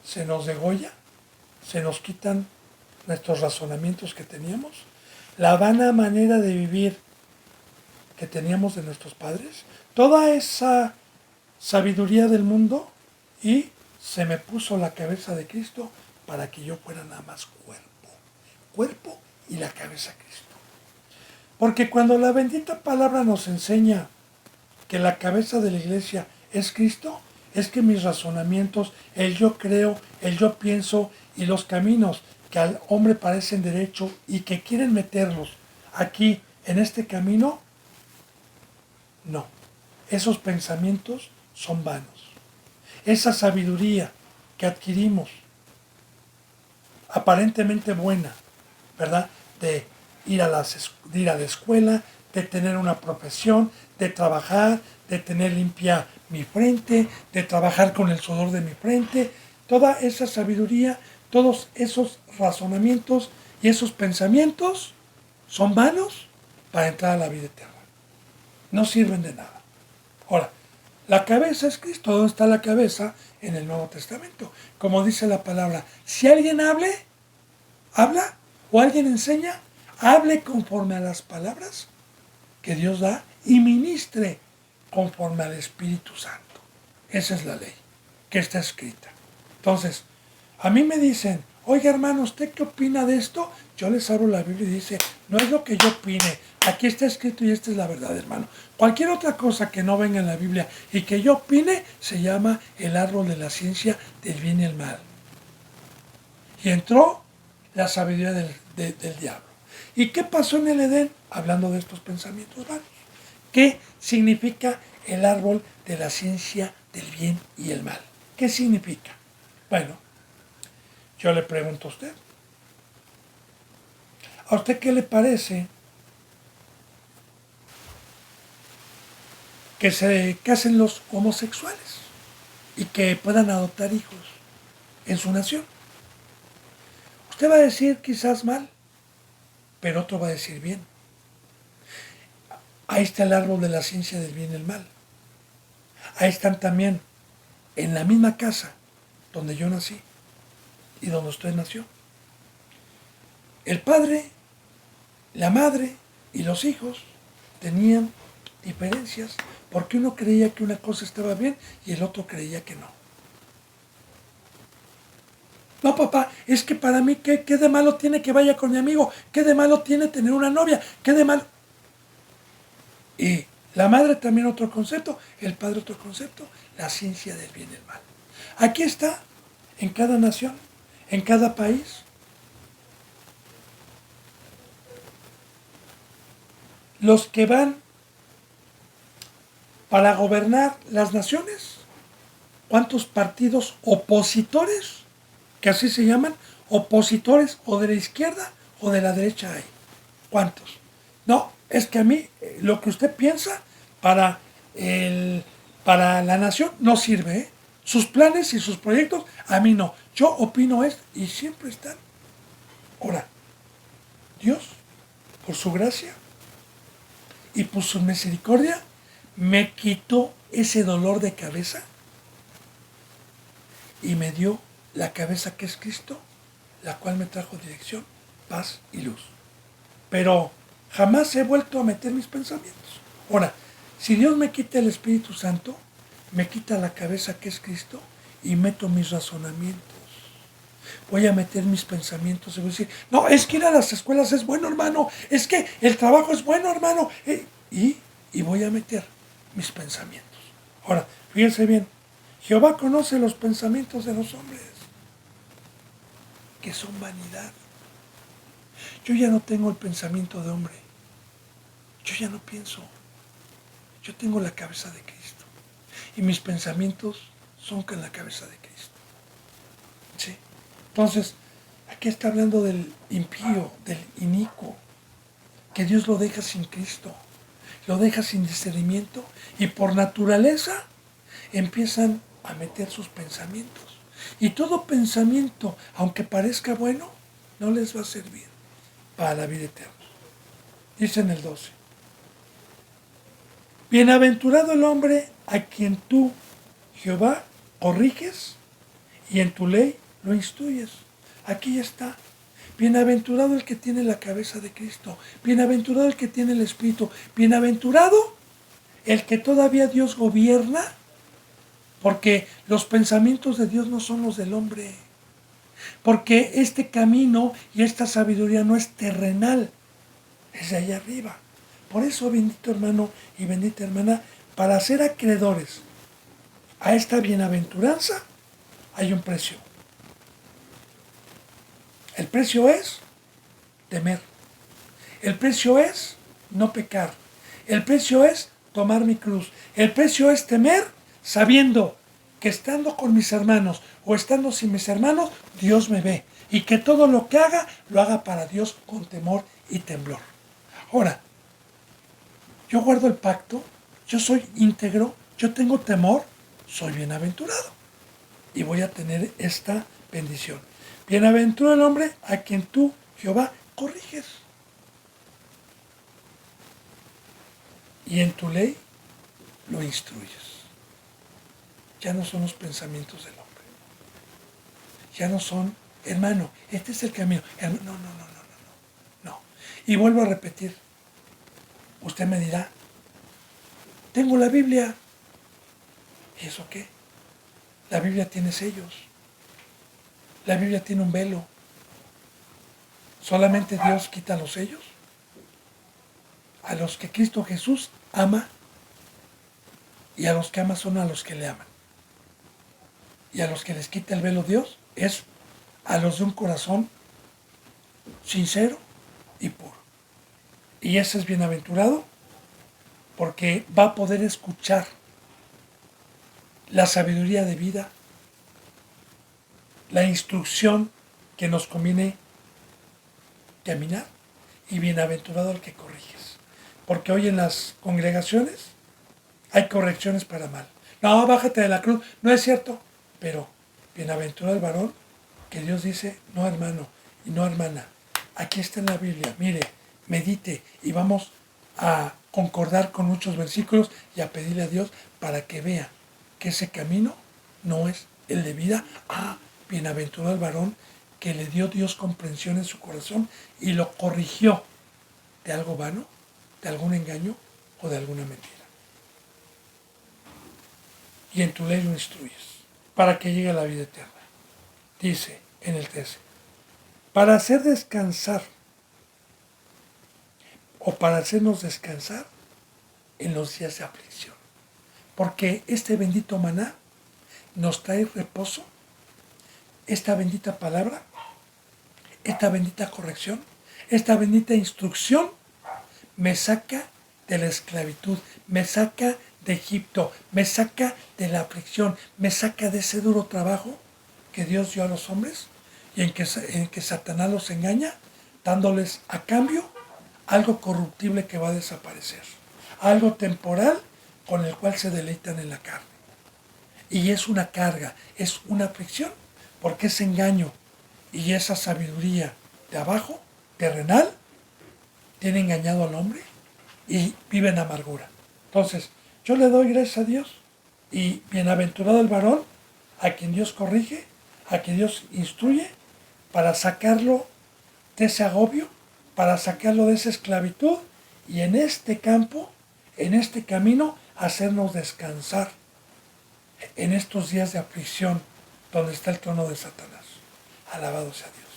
se nos degolla, se nos quitan nuestros razonamientos que teníamos, la vana manera de vivir que teníamos de nuestros padres, toda esa sabiduría del mundo, y se me puso la cabeza de Cristo para que yo fuera nada más cuerpo y la cabeza de Cristo. Porque cuando la bendita palabra nos enseña que la cabeza de la iglesia es Cristo, es que mis razonamientos, el yo creo, el yo pienso y los caminos que al hombre parecen derecho y que quieren meterlos aquí en este camino, no. Esos pensamientos son vanos. Esa sabiduría que adquirimos, aparentemente buena, ¿verdad? De ir a la escuela, de tener una profesión, de trabajar, de tener limpia mi frente, de trabajar con el sudor de mi frente, toda esa sabiduría, todos esos razonamientos y esos pensamientos son vanos para entrar a la vida eterna. No sirven de nada. Ahora, la cabeza es Cristo. ¿Dónde está la cabeza? En el Nuevo Testamento. Como dice la palabra, si alguien habla o alguien enseña, hable conforme a las palabras que Dios da y ministre conforme al Espíritu Santo. Esa es la ley que está escrita. Entonces, a mí me dicen, oiga hermano, ¿usted qué opina de esto? Yo les abro la Biblia y dice, no es lo que yo opine, aquí está escrito y esta es la verdad, hermano. Cualquier otra cosa que no venga en la Biblia y que yo opine, se llama el árbol de la ciencia del bien y el mal. Y entró la sabiduría del diablo. ¿Y qué pasó en el Edén? Hablando de estos pensamientos vanos. ¿Qué significa el árbol de la ciencia del bien y el mal? ¿Qué significa? Bueno, yo le pregunto a usted. ¿A usted qué le parece que se casen los homosexuales y que puedan adoptar hijos en su nación? Usted va a decir quizás mal, pero otro va a decir bien. Ahí está el árbol de la ciencia del bien y el mal. Ahí están también, en la misma casa donde yo nací y donde usted nació, el padre, la madre y los hijos tenían diferencias porque uno creía que una cosa estaba bien y el otro creía que no. No, papá, es que para mí, ¿qué de malo tiene que vaya con mi amigo? ¿Qué de malo tiene tener una novia? ¿Qué de malo? Y la madre también otro concepto, el padre otro concepto, la ciencia del bien y el mal. Aquí está, en cada nación, en cada país. Los que van para gobernar las naciones, ¿cuántos partidos opositores, que así se llaman, opositores o de la izquierda o de la derecha hay? ¿Cuántos? No, es que a mí lo que usted piensa para, para la nación no sirve, ¿eh? Sus planes y sus proyectos, a mí no. Yo opino esto y siempre están. Ahora, Dios, por su gracia y por su misericordia, me quitó ese dolor de cabeza y me dio la cabeza que es Cristo, la cual me trajo dirección, paz y luz. Pero jamás he vuelto a meter mis pensamientos. Ahora, si Dios me quita el Espíritu Santo, me quita la cabeza que es Cristo y meto mis razonamientos. Voy a meter mis pensamientos y voy a decir, no, es que ir a las escuelas es bueno, hermano, es que el trabajo es bueno, hermano. Y voy a meter mis pensamientos. Ahora, fíjense bien, Jehová conoce los pensamientos de los hombres, que son vanidad. Yo ya no tengo el pensamiento de hombre. Yo ya no pienso. Yo tengo la cabeza de Cristo. Y mis pensamientos son con la cabeza de Cristo. ¿Sí? Entonces, aquí está hablando del impío, del inicuo, que Dios lo deja sin Cristo, lo deja sin discernimiento y por naturaleza empiezan a meter sus pensamientos. Y todo pensamiento, aunque parezca bueno, no les va a servir para la vida eterna. Dice en el 12. Bienaventurado el hombre a quien tú, Jehová, corriges y en tu ley lo instruyes. Aquí ya está. Bienaventurado el que tiene la cabeza de Cristo. Bienaventurado el que tiene el Espíritu. Bienaventurado el que todavía Dios gobierna, porque los pensamientos de Dios no son los del hombre. Porque este camino y esta sabiduría no es terrenal, es de allá arriba. Por eso, bendito hermano y bendita hermana, para ser acreedores a esta bienaventuranza hay un precio. El precio es temer. El precio es no pecar. El precio es tomar mi cruz. El precio es temer sabiendo que estando con mis hermanos o estando sin mis hermanos, Dios me ve. Y que todo lo que haga, lo haga para Dios con temor y temblor. Ahora, yo guardo el pacto, yo soy íntegro, yo tengo temor, soy bienaventurado. Y voy a tener esta bendición. Bienaventurado el hombre a quien tú, Jehová, corriges. Y en tu ley lo instruyes. Ya no son los pensamientos del hombre. Ya no son, hermano, este es el camino. Hermano, no. Y vuelvo a repetir. Usted me dirá, tengo la Biblia. ¿Y eso qué? La Biblia tiene sellos. La Biblia tiene un velo. ¿Solamente Dios quita los sellos? A los que Cristo Jesús ama, y a los que ama son a los que le aman. Y a los que les quita el velo Dios es a los de un corazón sincero y puro. Y ese es bienaventurado porque va a poder escuchar la sabiduría de vida, la instrucción que nos conviene caminar, y bienaventurado el que corriges. Porque hoy en las congregaciones hay correcciones para mal. No, bájate de la cruz. No es cierto. Pero bienaventurado el varón que Dios dice, no hermano y no hermana. Aquí está en la Biblia. Mire, medite y vamos a concordar con muchos versículos y a pedirle a Dios para que vea que ese camino no es el de vida. Bienaventurado el varón que le dio Dios comprensión en su corazón y lo corrigió de algo vano, de algún engaño o de alguna mentira. Y en tu ley lo instruyes para que llegue a la vida eterna. Dice en el 13, para hacer descansar o para hacernos descansar en los días de aflicción. Porque este bendito maná nos trae reposo, esta bendita palabra, esta bendita corrección, esta bendita instrucción me saca de la esclavitud, me saca de Egipto, me saca de la aflicción, me saca de ese duro trabajo que Dios dio a los hombres y en que Satanás los engaña, dándoles a cambio algo corruptible que va a desaparecer, algo temporal con el cual se deleitan en la carne. Y es una carga, es una aflicción, porque ese engaño y esa sabiduría de abajo, terrenal, tiene engañado al hombre y vive en amargura. Entonces, yo le doy gracias a Dios y bienaventurado el varón a quien Dios corrige, a quien Dios instruye para sacarlo de ese agobio, para sacarlo de esa esclavitud y en este campo, en este camino, hacernos descansar en estos días de aflicción donde está el trono de Satanás. Alabado sea Dios,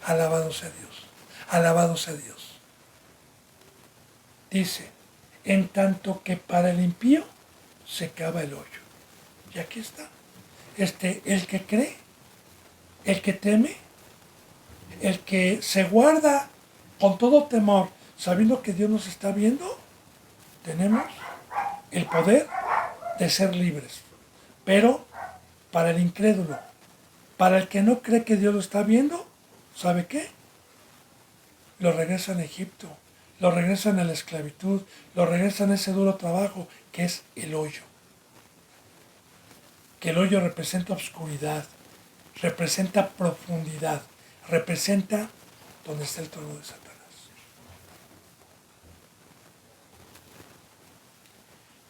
alabado sea Dios, alabado sea Dios. Dice, en tanto que para el impío se cava el hoyo. Y aquí está. El que cree, el que teme, el que se guarda con todo temor, sabiendo que Dios nos está viendo, tenemos el poder de ser libres. Pero para el incrédulo, para el que no cree que Dios lo está viendo, ¿sabe qué? Lo regresan a Egipto, lo regresan a la esclavitud, lo regresan a ese duro trabajo que es el hoyo. Que el hoyo representa obscuridad, representa profundidad, representa donde está el trono de Satanás.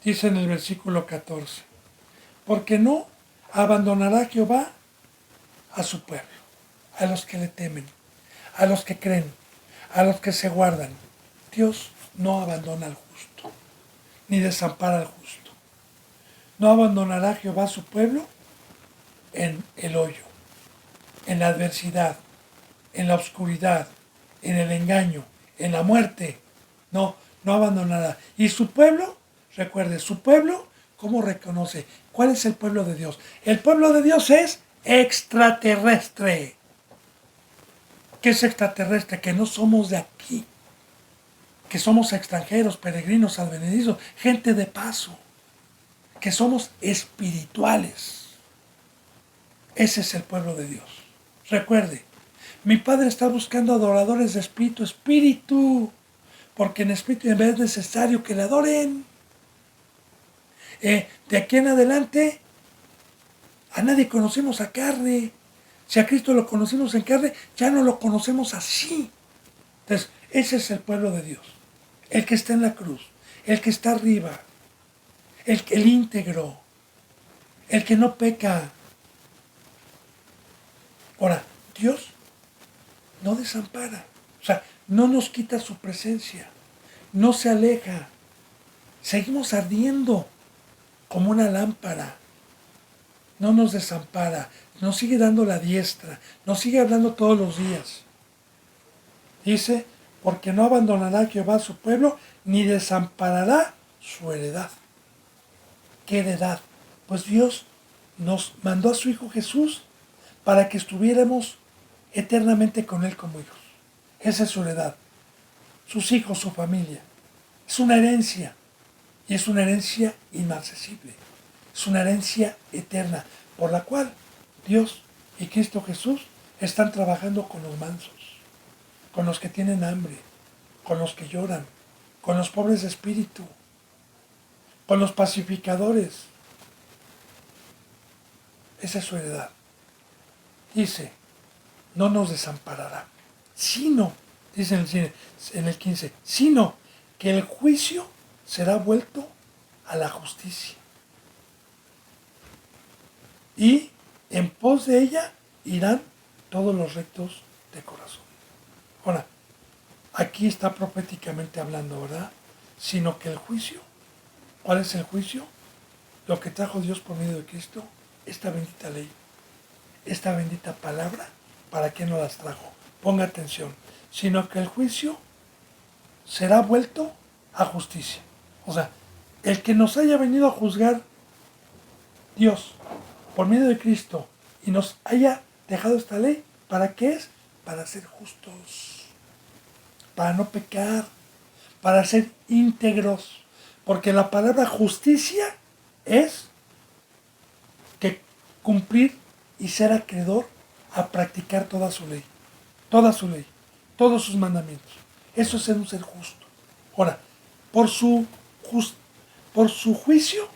Dice en el versículo 14, porque no abandonará Jehová a su pueblo, a los que le temen, a los que creen, a los que se guardan. Dios no abandona al justo, ni desampara al justo. No abandonará Jehová a su pueblo en el hoyo, en la adversidad, en la oscuridad, en el engaño, en la muerte. No, no abandonará. Y su pueblo, recuerde, su pueblo, ¿cómo reconoce? ¿Cuál es el pueblo de Dios? El pueblo de Dios es extraterrestre. ¿Qué es extraterrestre? Que no somos de aquí. Que somos extranjeros, peregrinos, advenedizos, gente de paso. Que somos espirituales. Ese es el pueblo de Dios. Recuerde, mi Padre está buscando adoradores de espíritu, espíritu, porque en espíritu es necesario que le adoren. De aquí en adelante, a nadie conocemos a carne. Si a Cristo lo conocimos en carne, ya no lo conocemos así. Entonces, ese es el pueblo de Dios. El que está en la cruz, el que está arriba, el íntegro, el que no peca. Ahora, Dios no desampara, o sea, no nos quita su presencia, no se aleja. Seguimos ardiendo como una lámpara. No nos desampara, nos sigue dando la diestra, nos sigue hablando todos los días. Dice, porque no abandonará Jehová a su pueblo, ni desamparará su heredad. ¿Qué heredad? Pues Dios nos mandó a su Hijo Jesús para que estuviéramos eternamente con Él como hijos. Esa es su heredad. Sus hijos, su familia. Es una herencia. Y es una herencia inmarcesible. Es una herencia eterna, por la cual Dios y Cristo Jesús están trabajando con los mansos, con los que tienen hambre, con los que lloran, con los pobres de espíritu, con los pacificadores. Esa es su heredad. Dice, no nos desamparará, sino, dice en el 15, sino que el juicio será vuelto a la justicia. Y en pos de ella irán todos los rectos de corazón. Ahora, aquí está proféticamente hablando, ¿verdad? Sino que el juicio, ¿cuál es el juicio? Lo que trajo Dios por medio de Cristo, esta bendita ley, esta bendita palabra, ¿para qué no las trajo? Ponga atención. Sino que el juicio será vuelto a justicia. O sea, el que nos haya venido a juzgar Dios por medio de Cristo y nos haya dejado esta ley, ¿para qué es? Para ser justos, para no pecar, para ser íntegros. Porque la palabra justicia es que cumplir y ser acreedor a practicar toda su ley, todos sus mandamientos. Eso es ser un ser justo. Ahora, por su juicio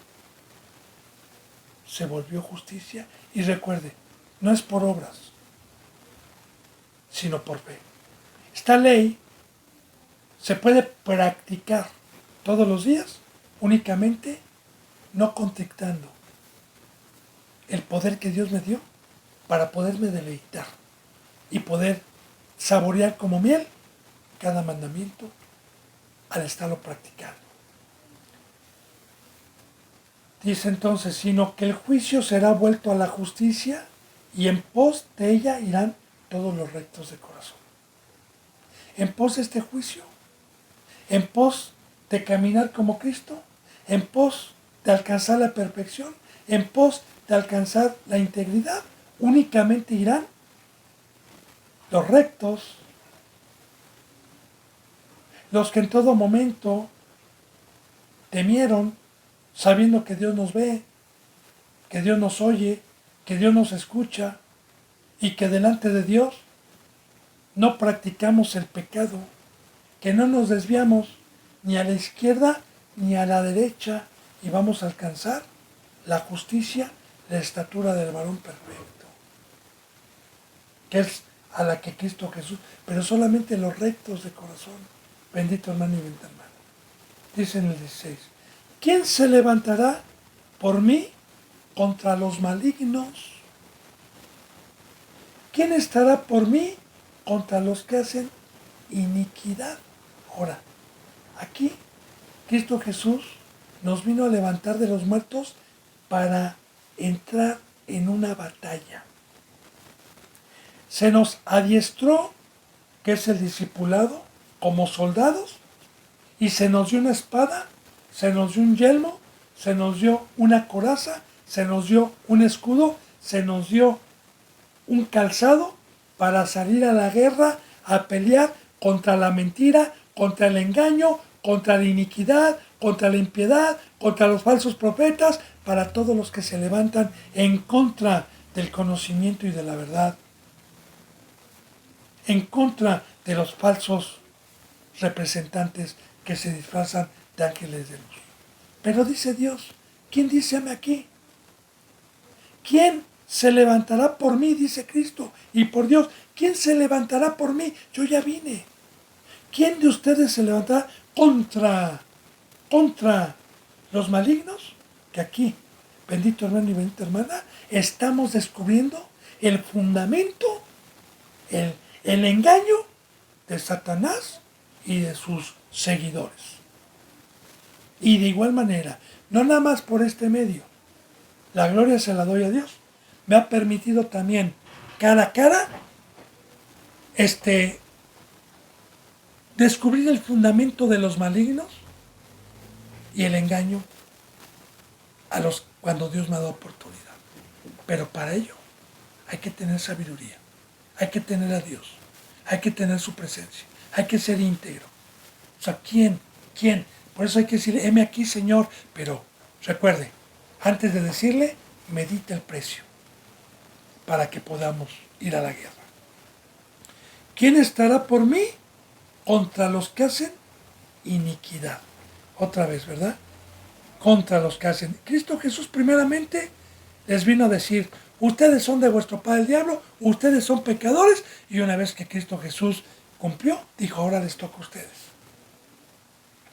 se volvió justicia. Y recuerde, no es por obras, sino por fe. Esta ley se puede practicar todos los días únicamente no contactando el poder que Dios me dio para poderme deleitar y poder saborear como miel cada mandamiento al estarlo practicando. Dice entonces, sino que el juicio será vuelto a la justicia y en pos de ella irán todos los rectos de corazón. En pos de este juicio, en pos de caminar como Cristo, en pos de alcanzar la perfección, en pos de alcanzar la integridad, únicamente irán los rectos, los que en todo momento temieron, sabiendo que Dios nos ve, que Dios nos oye, que Dios nos escucha y que delante de Dios no practicamos el pecado, que no nos desviamos ni a la izquierda ni a la derecha y vamos a alcanzar la justicia, la estatura del varón perfecto, que es a la que Cristo Jesús, pero solamente los rectos de corazón. Bendito hermano y bendita hermana. Dice en el 16, ¿quién se levantará por mí contra los malignos? ¿Quién estará por mí contra los que hacen iniquidad. Ahora, aquí Cristo Jesús nos vino a levantar de los muertos para entrar en una batalla. Se nos adiestró, que es el discipulado, como soldados, y se nos dio una espada, se nos dio un yelmo, se nos dio una coraza, se nos dio un escudo, se nos dio un calzado para salir a la guerra, a pelear contra la mentira, contra el engaño, contra la iniquidad, contra la impiedad, contra los falsos profetas, para todos los que se levantan en contra del conocimiento y de la verdad, en contra de los falsos representantes que se disfrazan de ángeles de luz. Pero dice Dios, ¿quién dice heme aquí? ¿Quién se levantará por mí? Dice Cristo. Y por Dios, ¿quién se levantará por mí? Yo ya vine. ¿Quién de ustedes se levantará contra los malignos? Que aquí, bendito hermano y bendita hermana, estamos descubriendo el fundamento, el engaño de Satanás y de sus seguidores. Y de igual manera, no nada más por este medio, la gloria se la doy a Dios, me ha permitido también cara a cara descubrir el fundamento de los malignos y el engaño cuando Dios me ha dado oportunidad. Pero para ello hay que tener sabiduría, hay que tener a Dios, hay que tener su presencia, hay que ser íntegro. O sea, ¿quién? Por eso hay que decirle, heme aquí, Señor. Pero recuerde, antes de decirle, medite el precio para que podamos ir a la guerra. ¿Quién estará por mí contra los que hacen iniquidad? Otra vez, ¿verdad? Contra los que hacen. Cristo Jesús primeramente les vino a decir, ustedes son de vuestro padre el diablo, ustedes son pecadores, y una vez que Cristo Jesús cumplió, dijo, ahora les toca a ustedes.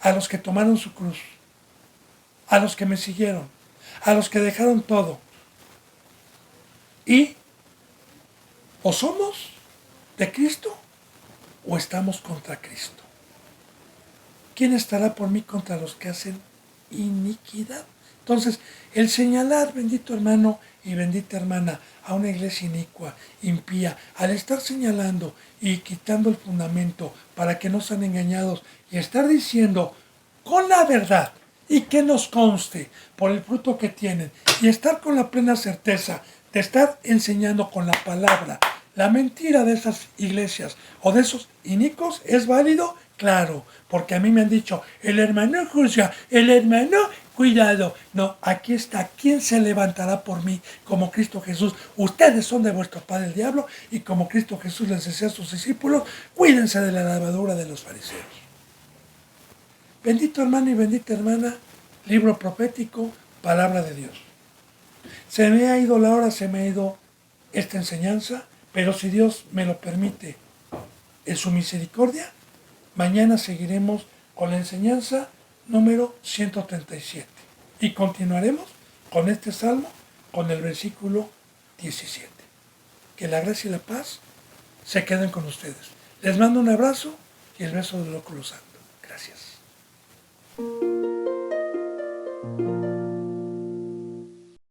A los que tomaron su cruz, a los que me siguieron, a los que dejaron todo. Y o somos de Cristo o estamos contra Cristo. ¿Quién estará por mí contra los que hacen iniquidad? Entonces, el señalar, bendito hermano y bendita hermana, a una iglesia inicua, impía, al estar señalando y quitando el fundamento para que no sean engañados y estar diciendo con la verdad y que nos conste por el fruto que tienen y estar con la plena certeza de estar enseñando con la palabra la mentira de esas iglesias o de esos inicuos, ¿es válido? Claro, porque a mí me han dicho, el hermano juzga, el hermano, cuidado. No, aquí está, ¿quién se levantará por mí? Como Cristo Jesús, ustedes son de vuestro padre el diablo, y como Cristo Jesús les decía a sus discípulos, cuídense de la levadura de los fariseos. Bendito hermano y bendita hermana, libro profético, palabra de Dios. Se me ha ido la hora, se me ha ido esta enseñanza, pero si Dios me lo permite, en su misericordia, mañana seguiremos con la enseñanza número 137 y continuaremos con este salmo, con el versículo 17. Que la gracia y la paz se queden con ustedes. Les mando un abrazo y el beso del óculo santo. Gracias.